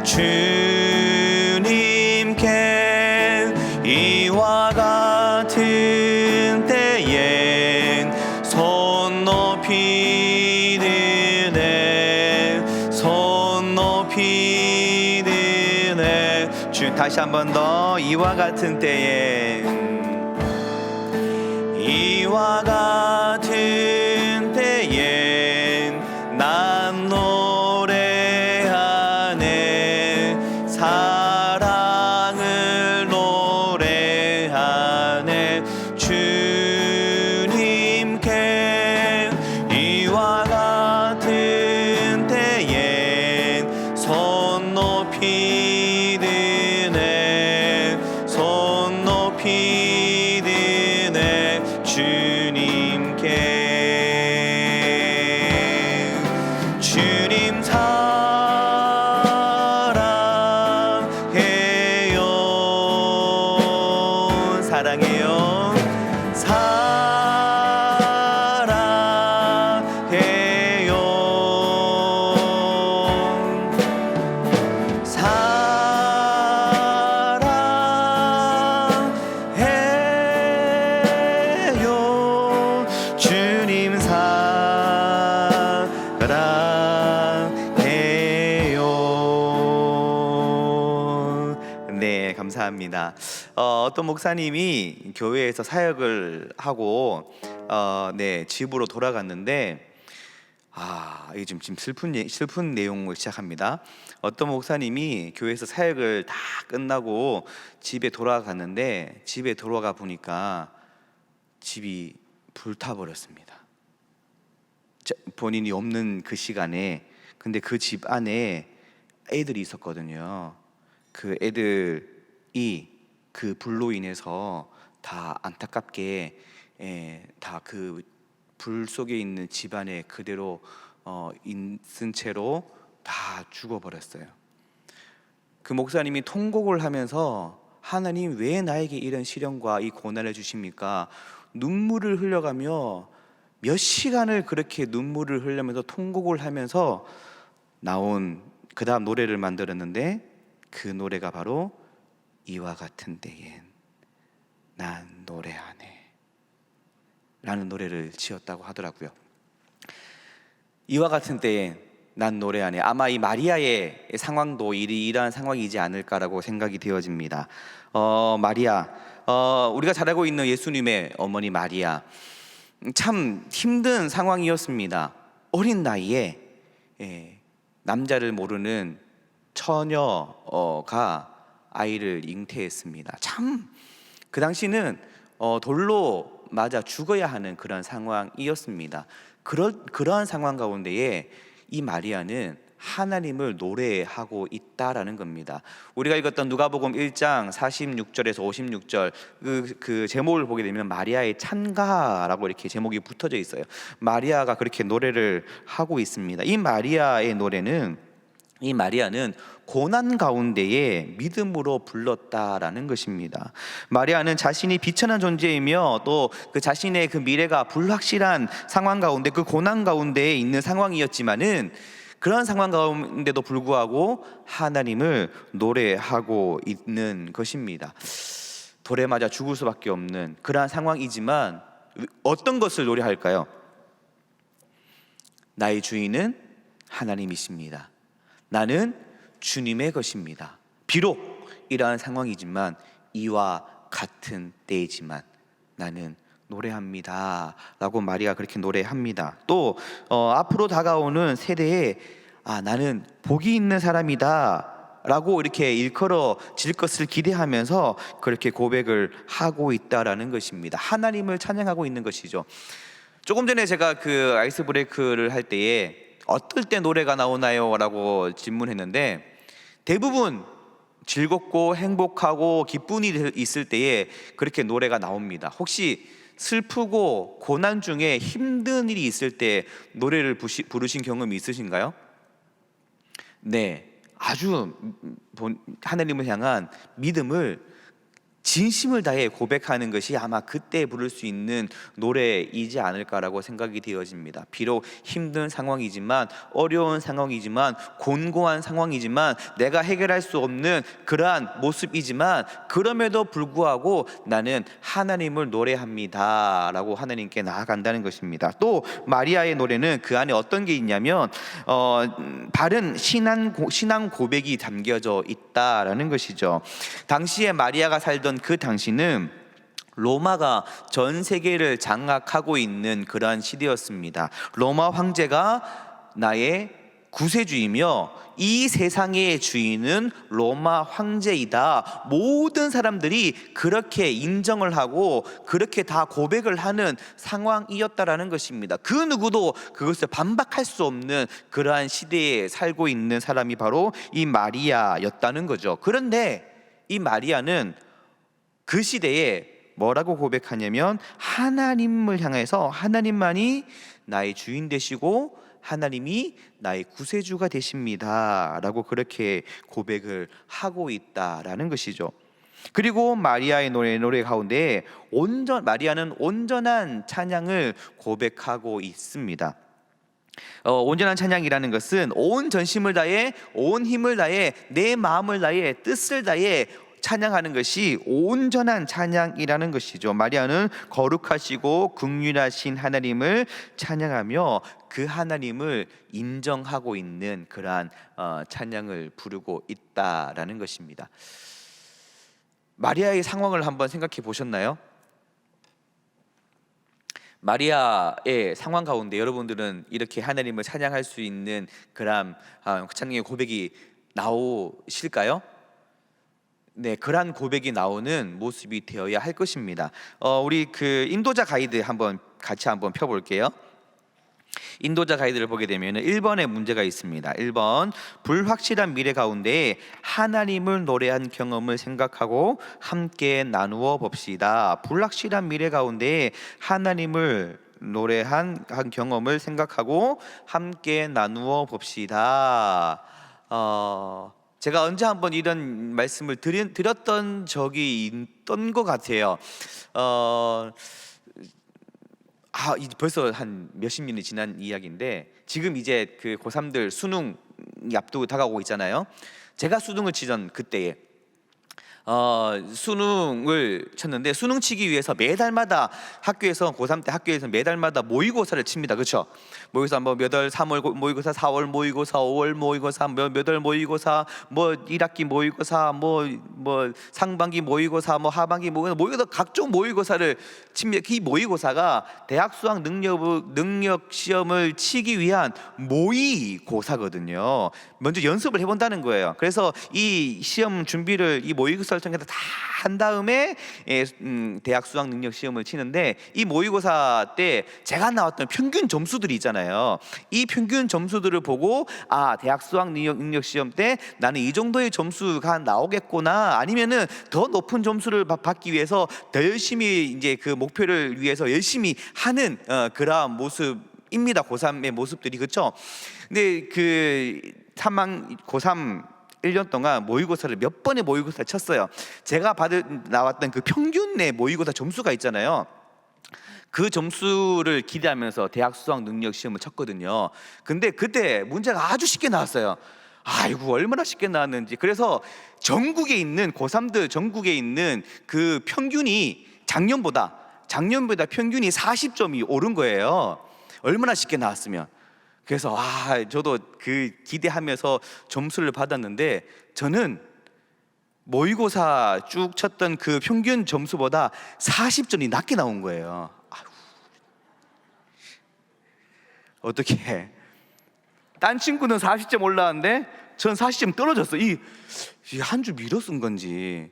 C: 주님께. 이와 같은 때엔 손 높이 드네, 손 높이 드네. 다시 한 번 더. 이와 같은 때에 이와 같은 때엔 난 노래하네 사랑을 노래하네 주님께 이와 같은 때엔 손 높이 드네 손 높이 드네 주님께 주님 사랑해요 사랑해요 사랑해요 주님 사랑해요. 네, 감사합니다. 어떤 목사님이 교회에서 사역을 하고 네, 집으로 돌아갔는데 이게 지금 슬픈 내용을 시작합니다. 어떤 목사님이 교회에서 사역을 다 끝나고 집에 돌아갔는데 집에 돌아가 보니까 집이 불타버렸습니다. 본인이 없는 그 시간에. 근데 그 집 안에 애들이 있었거든요. 그 애들이 그 불로 인해서 다 안타깝게 다 그 불 속에 있는 집안에 그대로 있은 채로 다 죽어버렸어요. 그 목사님이 통곡을 하면서 하나님 왜 나에게 이런 시련과 이 고난을 주십니까? 눈물을 흘려가며 몇 시간을 그렇게 눈물을 흘리면서 통곡을 하면서 나온 그 다음 노래를 만들었는데 그 노래가 바로 이와 같은 때엔 난 노래하네 라는 노래를 지었다고 하더라고요. 이와 같은 때엔 난 노래하네. 아마 이 마리아의 상황도 이러한 상황이지 않을까라고 생각이 되어집니다. 마리아, 우리가 잘 알고 있는 예수님의 어머니 마리아, 참 힘든 상황이었습니다. 어린 나이에 남자를 모르는 처녀가 아이를 잉태했습니다. 참 그 당시는 돌로 맞아 죽어야 하는 그런 상황이었습니다. 그러한 상황 가운데에 이 마리아는 하나님을 노래하고 있다라는 겁니다. 우리가 읽었던 누가복음 1장 46절에서 56절 그 제목을 보게 되면 마리아의 찬가라고 이렇게 제목이 붙어져 있어요. 마리아가 그렇게 노래를 하고 있습니다. 이 마리아는 고난 가운데에 믿음으로 불렀다라는 것입니다. 마리아는 자신이 비천한 존재이며 또 그 자신의 그 미래가 불확실한 상황 가운데 그 고난 가운데에 있는 상황이었지만은 그런 상황 가운데도 불구하고 하나님을 노래하고 있는 것입니다. 돌에 맞아 죽을 수밖에 없는 그러한 상황이지만 어떤 것을 노래할까요? 나의 주인은 하나님이십니다. 나는 주님의 것입니다. 비록 이러한 상황이지만 이와 같은 때이지만 나는 노래합니다 라고 마리아가 그렇게 노래합니다. 또 앞으로 다가오는 세대에 나는 복이 있는 사람이다 라고 이렇게 일컬어질 것을 기대하면서 그렇게 고백을 하고 있다라는 것입니다. 하나님을 찬양하고 있는 것이죠. 조금 전에 제가 그 아이스 브레이크를 할 때에 어떨 때 노래가 나오나요? 라고 질문했는데 대부분 즐겁고 행복하고 기쁨이 있을 때에 그렇게 노래가 나옵니다. 혹시 슬프고 고난 중에 힘든 일이 있을 때 노래를 부르신 경험이 있으신가요? 네, 아주 하나님을 향한 믿음을 진심을 다해 고백하는 것이 아마 그때 부를 수 있는 노래이지 않을까라고 생각이 되어집니다. 비록 힘든 상황이지만 어려운 상황이지만 곤고한 상황이지만 내가 해결할 수 없는 그러한 모습이지만 그럼에도 불구하고 나는 하나님을 노래합니다 라고 하나님께 나아간다는 것입니다. 또 마리아의 노래는 그 안에 어떤 게 있냐면 바른 신앙 고백이 담겨져 있다라는 것이죠. 당시에 마리아가 살던 그 당시는 로마가 전 세계를 장악하고 있는 그러한 시대였습니다. 로마 황제가 나의 구세주이며 이 세상의 주인은 로마 황제이다. 모든 사람들이 그렇게 인정을 하고 그렇게 다 고백을 하는 상황이었다라는 것입니다. 그 누구도 그것을 반박할 수 없는 그러한 시대에 살고 있는 사람이 바로 이 마리아였다는 거죠. 그런데 이 마리아는 그 시대에 뭐라고 고백하냐면 하나님을 향해서 하나님만이 나의 주인 되시고 하나님이 나의 구세주가 되십니다 라고 그렇게 고백을 하고 있다라는 것이죠. 그리고 마리아의 노래 가운데 마리아는 온전한 찬양을 고백하고 있습니다. 온전한 찬양이라는 것은 온 전심을 다해 온 힘을 다해 내 마음을 다해 뜻을 다해 찬양하는 것이 온전한 찬양이라는 것이죠. 마리아는 거룩하시고 긍휼하신 하나님을 찬양하며 그 하나님을 인정하고 있는 그러한 찬양을 부르고 있다라는 것입니다. 마리아의 상황을 한번 생각해 보셨나요? 마리아의 상황 가운데 여러분들은 이렇게 하나님을 찬양할 수 있는 그런 찬양의 고백이 나오실까요? 네, 그러한 고백이 나오는 모습이 되어야 할 것입니다. 우리 그 인도자 가이드 같이 한번 펴볼게요. 인도자 가이드를 보게 되면 1번에 문제가 있습니다. 1번, 불확실한 미래 가운데 하나님을 노래한 경험을 생각하고 함께 나누어 봅시다. 불확실한 미래 가운데 하나님을 노래한 경험을 생각하고 함께 나누어 봅시다. 제가 언제 한번 이런 말씀을 드렸던 적이 있던 것 같아요. 벌써 한 몇십 년이 지난 이야기인데 지금 이제 그 고3들 수능이 앞두고 다가오고 있잖아요. 제가 수능을 치던 그때에 수능을 쳤는데 수능 치기 위해서 매달마다 학교에서 고3 때 학교에서 매달마다 모의고사를 칩니다. 그렇죠? 모의고사 뭐 몇 월, 3월 모의고사, 4월 모의고사, 5월 모의고사, 몇 월 모의고사, 뭐 1학기 모의고사, 뭐 상반기 모의고사, 뭐 하반기 모의고사 각종 모의고사를 칩니다. 이 모의고사가 대학 수학 능력 시험을 치기 위한 모의고사거든요. 먼저 연습을 해본다는 거예요. 그래서 이 시험 준비를 이 모의고사를 통해서 다 한 다음에 대학 수학 능력 시험을 치는데 이 모의고사 때 제가 나왔던 평균 점수들이 있잖아요. 이 평균 점수들을 보고 대학 수학 능력 시험 때 나는 이 정도의 점수가 나오겠구나, 아니면은 더 높은 점수를 받기 위해서 더 열심히 이제 그 목표를 위해서 열심히 하는 그러한 모습입니다. 고3의 모습들이. 그렇죠? 근데 그 고3 1년 동안 모의고사를 몇 번의 모의고사를 쳤어요. 제가 나왔던 그 평균의 모의고사 점수가 있잖아요. 그 점수를 기대하면서 대학 수학 능력 시험을 쳤거든요. 근데 그때 문제가 아주 쉽게 나왔어요. 아이고, 얼마나 쉽게 나왔는지. 그래서 전국에 있는 고3들 전국에 있는 그 평균이 작년보다 평균이 40점이 오른 거예요. 얼마나 쉽게 나왔으면. 그래서 저도 그 기대하면서 점수를 받았는데 저는 모의고사 쭉 쳤던 그 평균 점수보다 40점이 낮게 나온 거예요. 어떻게 딴 친구는 40점 올라왔는데 전 40점 떨어졌어. 이 한 주 미뤄 쓴 건지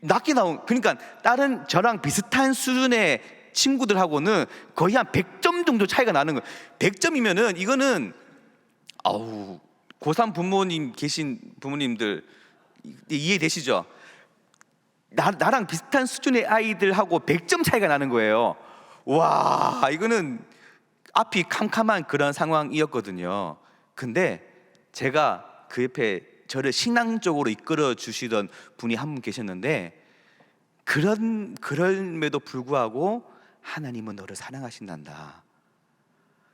C: 낮게 나온, 그러니까 다른 저랑 비슷한 수준의 친구들하고는 거의 한 100점 정도 차이가 나는 거예요. 100점이면은 이거는 고3 계신 부모님들 이해되시죠? 나랑 비슷한 수준의 아이들하고 100점 차이가 나는 거예요. 와, 이거는 앞이 캄캄한 그런 상황이었거든요. 근데 제가 그 옆에 저를 신앙적으로 이끌어 주시던 분이 한 분 계셨는데 그럼에도 불구하고 하나님은 너를 사랑하신단다.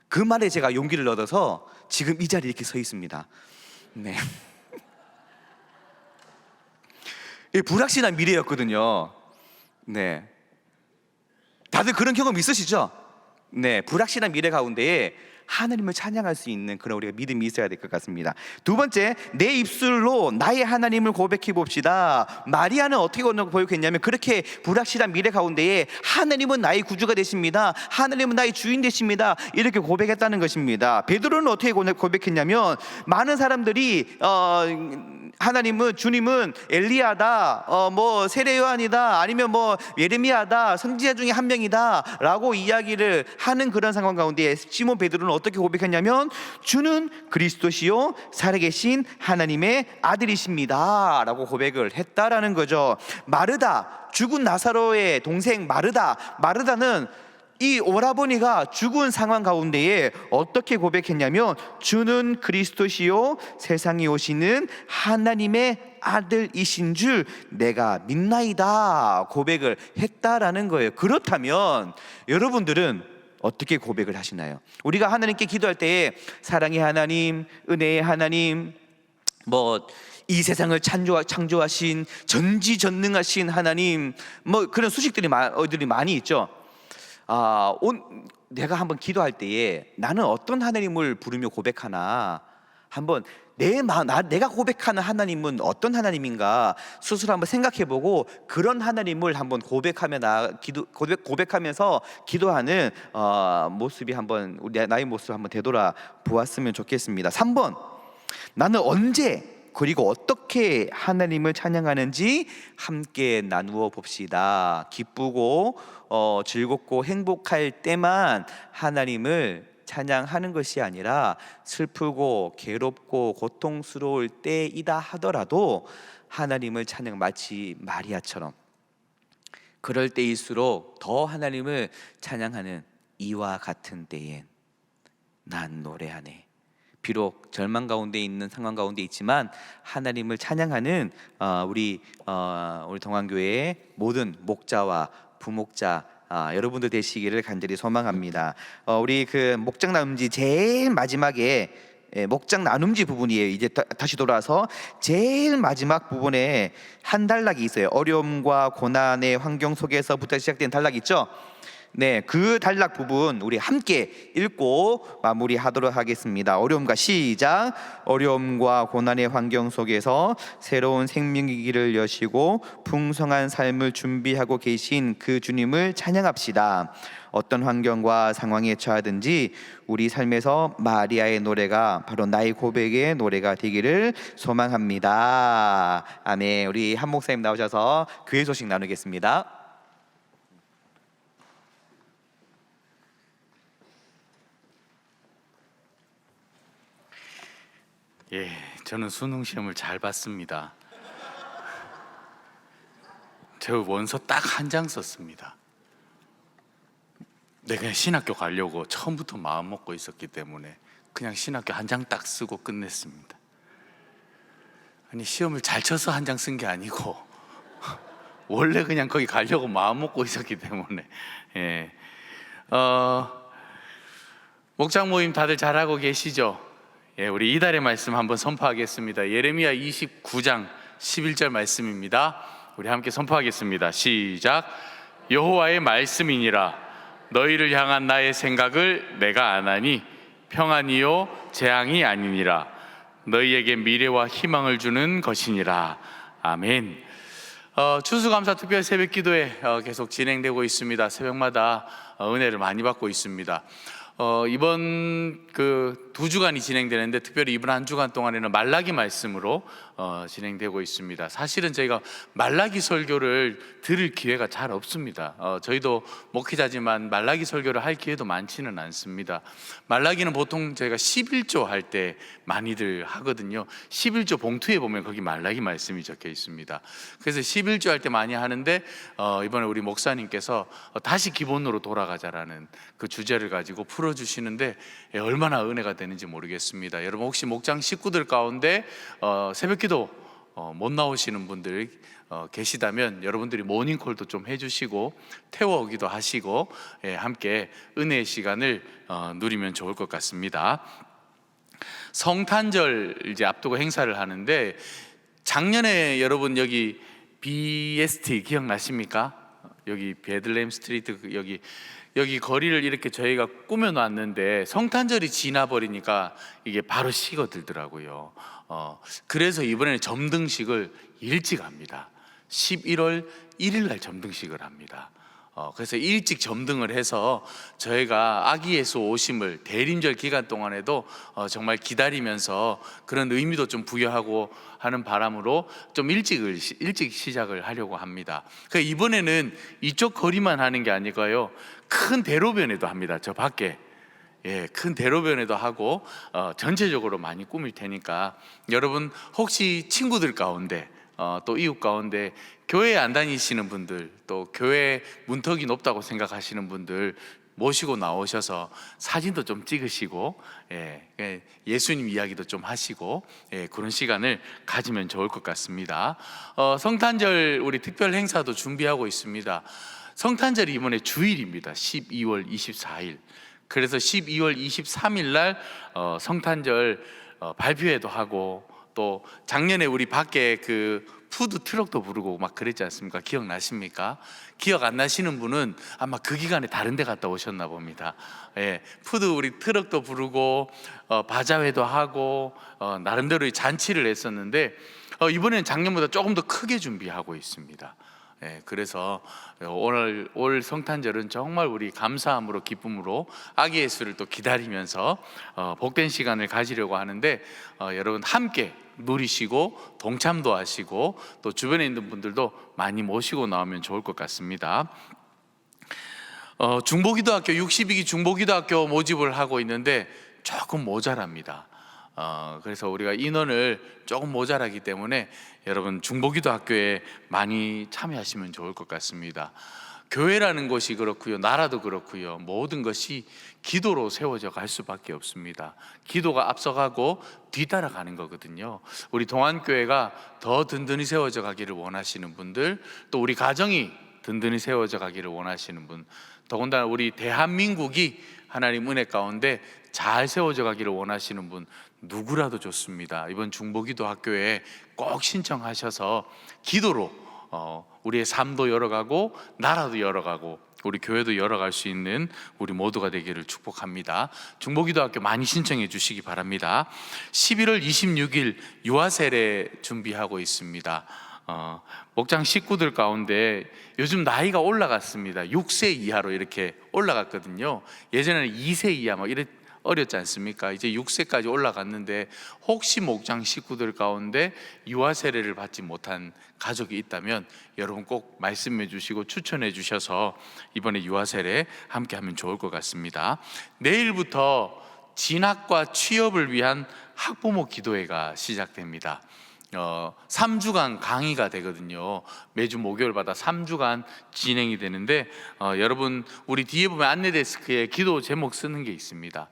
C: 그 말에 제가 용기를 얻어서 지금 이 자리에 이렇게 서 있습니다. 네. 불확실한 미래였거든요. 네. 다들 그런 경험 있으시죠? 네. 불확실한 미래 가운데에 하나님을 찬양할 수 있는 그런 우리가 믿음이 있어야 될 것 같습니다. 두 번째, 내 입술로 나의 하나님을 고백해 봅시다. 마리아는 어떻게 고백했냐면 그렇게 불확실한 미래 가운데에 하나님은 나의 구주가 되십니다, 하나님은 나의 주인 되십니다, 이렇게 고백했다는 것입니다. 베드로는 어떻게 고백했냐면 많은 사람들이 하나님은, 주님은 엘리야다, 뭐 세례 요한이다, 아니면 뭐 예레미야다, 선지자 중에 한 명이다 라고 이야기를 하는 그런 상황 가운데 시몬 베드로는 어떻게 고백했냐면 주는 그리스도시요 살아계신 하나님의 아들이십니다 라고 고백을 했다라는 거죠. 마르다, 죽은 나사로의 동생 마르다는 이 오라버니가 죽은 상황 가운데에 어떻게 고백했냐면 주는 그리스도시요 세상에 오시는 하나님의 아들이신 줄 내가 믿나이다 고백을 했다라는 거예요. 그렇다면 여러분들은 어떻게 고백을 하시나요? 우리가 하나님께 기도할 때에 사랑의 하나님, 은혜의 하나님, 뭐 이 세상을 창조하신 전지전능하신 하나님, 뭐 그런 수식들이 많이 있죠. 내가 한번 기도할 때에 나는 어떤 하나님을 부르며 고백하나, 한번 내가 고백하는 하나님은 어떤 하나님인가 스스로 한번 생각해보고 그런 하나님을 한번 고백하면서 기도하는 모습이 한번 나의 모습을 한번 되돌아 보았으면 좋겠습니다. 3번, 나는 언제 그리고 어떻게 하나님을 찬양하는지 함께 나누어 봅시다. 기쁘고 즐겁고 행복할 때만 하나님을 찬양하는 것이 아니라 슬프고 괴롭고 고통스러울 때이다 하더라도 하나님을 찬양, 마치 마리아처럼 그럴 때일수록 더 하나님을 찬양하는 이와 같은 때엔 난 노래하네. 비록 절망 가운데 있는 상황 가운데 있지만 하나님을 찬양하는 우리 동안교회의 모든 목자와 부목자 여러분들 되시기를 간절히 소망합니다. 우리 그 목장 나눔지 제일 마지막에 목장 나눔지 부분이에요. 이제 다시 돌아와서 제일 마지막 부분에 한 단락이 있어요. 어려움과 고난의 환경 속에서부터 시작된 단락 있죠? 네, 그 단락 부분 우리 함께 읽고 마무리하도록 하겠습니다. 어려움과 시작. 어려움과 고난의 환경 속에서 새로운 생명의 길을 여시고 풍성한 삶을 준비하고 계신 그 주님을 찬양합시다. 어떤 환경과 상황에 처하든지 우리 삶에서 마리아의 노래가 바로 나의 고백의 노래가 되기를 소망합니다. 아멘. 우리 한 목사님 나오셔서 교회 소식 나누겠습니다.
E: 예, 저는 수능 시험을 잘 봤습니다. 저 원서 딱 한 장 썼습니다. 내가 신학교 가려고 처음부터 마음 먹고 있었기 때문에 그냥 신학교 한 장 딱 쓰고 끝냈습니다. 아니, 시험을 잘 쳐서 한 장 쓴 게 아니고 원래 그냥 거기 가려고 마음 먹고 있었기 때문에. 예. 목장 모임 다들 잘하고 계시죠? 예, 우리 이달의 말씀 한번 선포하겠습니다. 예레미야 29장 11절 말씀입니다. 우리 함께 선포하겠습니다. 시작. 여호와의 말씀이니라. 너희를 향한 나의 생각을 내가 아나니 평안이요 재앙이 아니니라. 너희에게 미래와 희망을 주는 것이니라. 아멘. 추수감사 특별 새벽기도회 계속 진행되고 있습니다. 새벽마다 은혜를 많이 받고 있습니다. 이번 그 2주간이 진행되는데 특별히 이번 한 주간 동안에는 말라기 말씀으로 진행되고 있습니다. 사실은 저희가 말라기 설교를 들을 기회가 잘 없습니다. 저희도 목회자지만 말라기 설교를 할 기회도 많지는 않습니다. 말라기는 보통 저희가 11조 할 때 많이들 하거든요. 11조 봉투에 보면 거기 말라기 말씀이 적혀 있습니다. 그래서 11조 할 때 많이 하는데 이번에 우리 목사님께서 다시 기본으로 돌아가자라는 그 주제를 가지고 풀어주시는데 얼마나 은혜가 되는지 모르겠습니다. 여러분 혹시 목장 식구들 가운데 새벽기도 못 나오시는 분들 계시다면 여러분들이 모닝콜도 좀 해주시고 태워오기도 하시고 함께 은혜의 시간을 누리면 좋을 것 같습니다. 성탄절 이제 앞두고 행사를 하는데 작년에 여러분 여기 BST 기억나십니까? 여기 베들레헴 스트리트 여기 거리를 이렇게 저희가 꾸며놨는데 성탄절이 지나버리니까 이게 바로 식어들더라고요. 그래서 이번에는 점등식을 일찍 합니다. 11월 1일 날 점등식을 합니다. 그래서 일찍 점등을 해서 저희가 아기 예수 오심을 대림절 기간 동안에도 정말 기다리면서 그런 의미도 좀 부여하고 하는 바람으로 좀 일찍 시작을 하려고 합니다. 그러니까 이번에는 이쪽 거리만 하는 게 아니고요, 큰 대로변에도 합니다. 저 밖에. 큰 대로변에도 하고 전체적으로 많이 꾸밀 테니까 여러분 혹시 친구들 가운데 또 이웃 가운데 교회 안 다니시는 분들, 또 교회 문턱이 높다고 생각하시는 분들 모시고 나오셔서 사진도 좀 찍으시고 예수님 이야기도 좀 하시고 그런 시간을 가지면 좋을 것 같습니다. 성탄절 우리 특별 행사도 준비하고 있습니다. 성탄절이 이번에 주일입니다. 12월 24일. 그래서 12월 23일 날 성탄절 발표회도 하고, 또 작년에 우리 밖에 그 푸드 트럭도 부르고 막 그랬지 않습니까? 기억나십니까? 기억 안 나시는 분은 아마 그 기간에 다른 데 갔다 오셨나 봅니다. 푸드 우리 트럭도 부르고 바자회도 하고 나름대로의 잔치를 했었는데 이번에는 작년보다 조금 더 크게 준비하고 있습니다. 그래서 올 성탄절은 정말 우리 감사함으로, 기쁨으로 아기 예수를 또 기다리면서 복된 시간을 가지려고 하는데 여러분 함께 누리시고 동참도 하시고 또 주변에 있는 분들도 많이 모시고 나오면 좋을 것 같습니다. 중보기도학교 62기 중보기도학교 모집을 하고 있는데 조금 모자랍니다. 그래서 우리가 인원을 조금 모자라기 때문에 여러분 중보기도 학교에 많이 참여하시면 좋을 것 같습니다. 교회라는 것이 그렇고요, 나라도 그렇고요, 모든 것이 기도로 세워져 갈 수밖에 없습니다. 기도가 앞서가고 뒤따라가는 거거든요. 우리 동안교회가 더 든든히 세워져 가기를 원하시는 분들, 또 우리 가정이 든든히 세워져 가기를 원하시는 분, 더군다나 우리 대한민국이 하나님 은혜 가운데 잘 세워져 가기를 원하시는 분 누구라도 좋습니다. 이번 중보기도 학교에 꼭 신청하셔서 기도로 우리의 삶도 열어가고 나라도 열어가고 우리 교회도 열어갈 수 있는 우리 모두가 되기를 축복합니다. 중보기도 학교 많이 신청해 주시기 바랍니다. 11월 26일 유아세례 준비하고 있습니다. 목장 식구들 가운데 요즘 나이가 올라갔습니다. 6세 이하로 이렇게 올라갔거든요. 예전에는 2세 이하 막 이래 어렸지 않습니까? 이제 6세까지 올라갔는데 혹시 목장 식구들 가운데 유아 세례를 받지 못한 가족이 있다면 여러분 꼭 말씀해 주시고 추천해 주셔서 이번에 유아 세례 함께 하면 좋을 것 같습니다. 내일부터 진학과 취업을 위한 학부모 기도회가 시작됩니다. 3주간 강의가 되거든요. 매주 목요일마다 3주간 진행이 되는데 여러분 우리 뒤에 보면 안내 데스크에 기도 제목 쓰는 게 있습니다.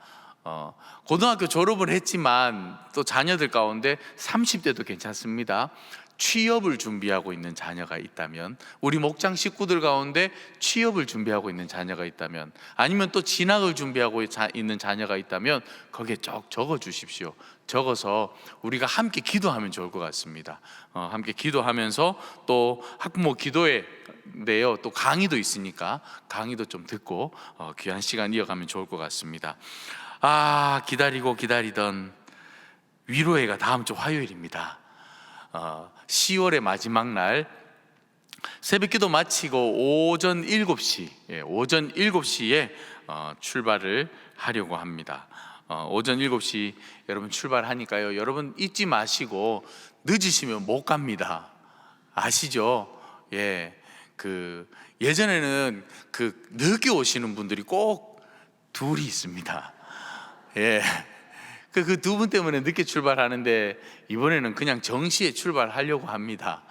E: 고등학교 졸업을 했지만 또 자녀들 가운데 30대도 괜찮습니다. 취업을 준비하고 있는 자녀가 있다면, 우리 목장 식구들 가운데 취업을 준비하고 있는 자녀가 있다면, 아니면 또 진학을 준비하고 있는 자녀가 있다면 거기에 쭉 적어 주십시오. 적어서 우리가 함께 기도하면 좋을 것 같습니다. 함께 기도하면서 또 학부모 기도회인데요, 또 강의도 있으니까 강의도 좀 듣고 귀한 시간 이어가면 좋을 것 같습니다. 기다리고 기다리던 위로회가 다음 주 화요일입니다. 10월의 마지막 날 새벽기도 마치고 오전 7시에 출발을 하려고 합니다. 오전 7시 여러분 출발하니까요, 여러분 잊지 마시고 늦으시면 못 갑니다. 아시죠? 예전에는 늦게 오시는 분들이 꼭 둘이 있습니다. 그 두 분 때문에 늦게 출발하는데 이번에는 그냥 정시에 출발하려고 합니다.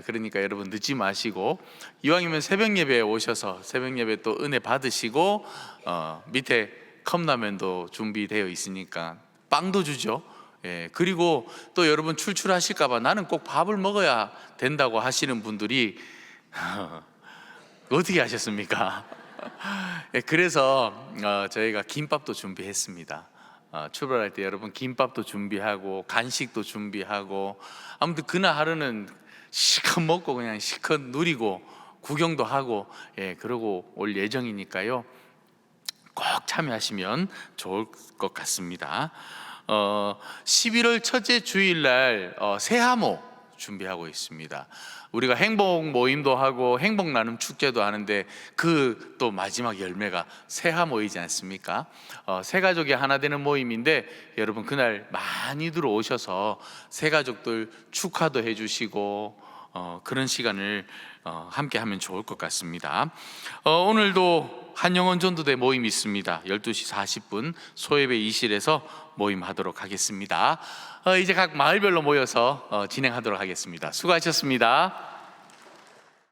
E: 그러니까 여러분 늦지 마시고 이왕이면 새벽 예배에 오셔서 새벽 예배 또 은혜 받으시고 밑에 컵라면도 준비되어 있으니까 빵도 주죠. 그리고 또 여러분 출출하실까봐 나는 꼭 밥을 먹어야 된다고 하시는 분들이 어떻게 하셨습니까? 그래서 저희가 김밥도 준비했습니다. 출발할 때 여러분 김밥도 준비하고 간식도 준비하고 아무튼 그날 하루는 실컷 먹고 그냥 실컷 누리고 구경도 하고 그러고 올 예정이니까요. 꼭 참여하시면 좋을 것 같습니다. 11월 첫째 주일날 새하모 준비하고 있습니다. 우리가 행복 모임도 하고 행복 나눔 축제도 하는데 그 또 마지막 열매가 새하모이지 않습니까? 새가족이 하나 되는 모임인데 여러분 그날 많이들 오셔서 새가족들 축하도 해주시고 그런 시간을 함께 하면 좋을 것 같습니다. 오늘도 한영원 전도대 모임이 있습니다. 12시 40분 소예배 2실에서 모임하도록 하겠습니다. 이제 각 마을별로 모여서 진행하도록 하겠습니다. 수고하셨습니다.